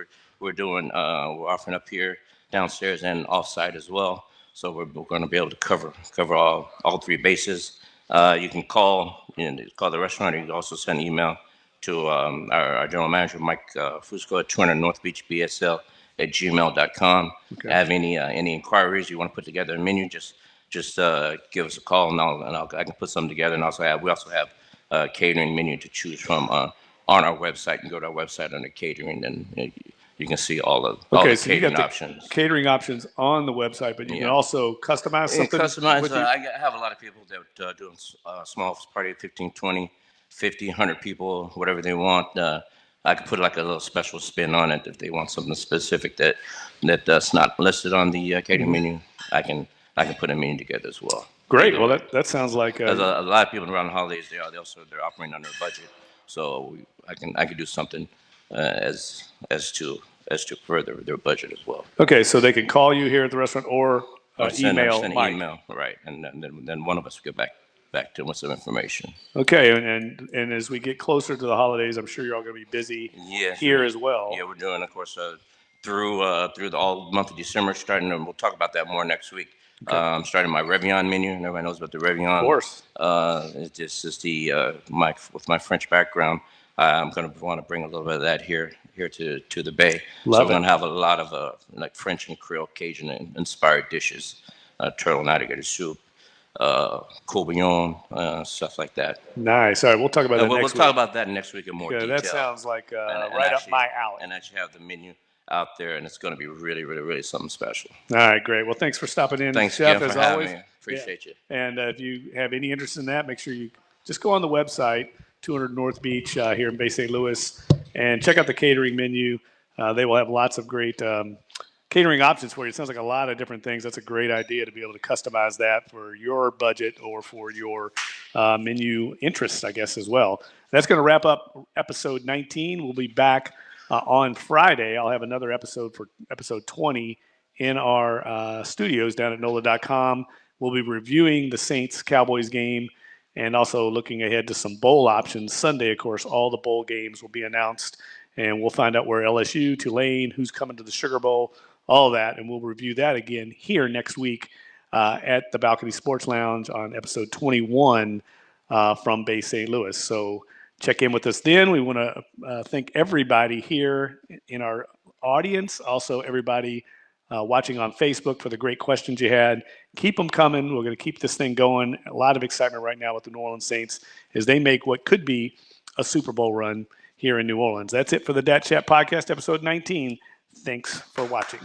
We're doing. We're offering up here, downstairs, and offsite as well. So we're going to be able to cover all three bases. You can call the restaurant, or you can also send an email to our general manager, Mike Fusco at 200 North Beach BSL at gmail.com. Okay. Have any inquiries you want to put together a menu, just give us a call, and I can put something together. And we also have a catering menu to choose from on our website. You can go to our website under catering, and you can see all the So you catering got the options. catering options on the website, but you can also customize something with you? I have a lot of people that do small party, 15, 20, 50, 100 people, whatever they want. I could put like a little special spin on it if they want something specific that's not listed on the catering menu. I can put a menu together as well. Great. Well, that sounds like a lot of people around the holidays. They're operating under a budget, so I can do something as to further their budget as well. Okay, so they can call you here at the restaurant or Send email an Mike. email, right? And then one of us will get back to them with some information. Okay, and as we get closer to the holidays, I'm sure you're all going to be busy here as well. Yeah, we're doing, of course, through the all month of December, starting. And we'll talk about that more next week. Okay. Starting my Réveillon menu, and everybody knows about the Réveillon. Of course. It's just with my French background, I'm going to want to bring a little bit of that here to the Bay. So we're going to have a lot of like French and Creole Cajun inspired dishes, turtle and alligator soup, courtbouillon, stuff like that. Nice. All right, we'll talk about that next week. We'll talk about that next week in more detail. That sounds like right up my alley. And actually have the menu out there, and it's going to be really, really, really something special. All right, great. Well, thanks for stopping in, Thanks, Chef, Jeff, as for having always. me. Appreciate you. And if you have any interest in that, make sure you just go on the website, 200 North Beach here in Bay St. Louis, and check out the catering menu. They will have lots of great catering options for you. It sounds like a lot of different things. That's a great idea to be able to customize that for your budget or for your menu interests, I guess, as well. That's going to wrap up episode 19. We'll be back on Friday. I'll have another episode for episode 20 in our studios down at NOLA.com. We'll be reviewing the Saints-Cowboys game and also looking ahead to some bowl options. Sunday, of course, all the bowl games will be announced, and we'll find out where LSU, Tulane, who's coming to the Sugar Bowl, all that, and we'll review that again here next week at the Balcony Sports Lounge on episode 21 from Bay St. Louis. So check in with us then. We want to thank everybody here in our audience, also everybody watching on Facebook for the great questions you had. Keep them coming. We're going to keep this thing going. A lot of excitement right now with the New Orleans Saints as they make what could be a Super Bowl run here in New Orleans. That's it for the Dat Chat Podcast, episode 19. Thanks for watching.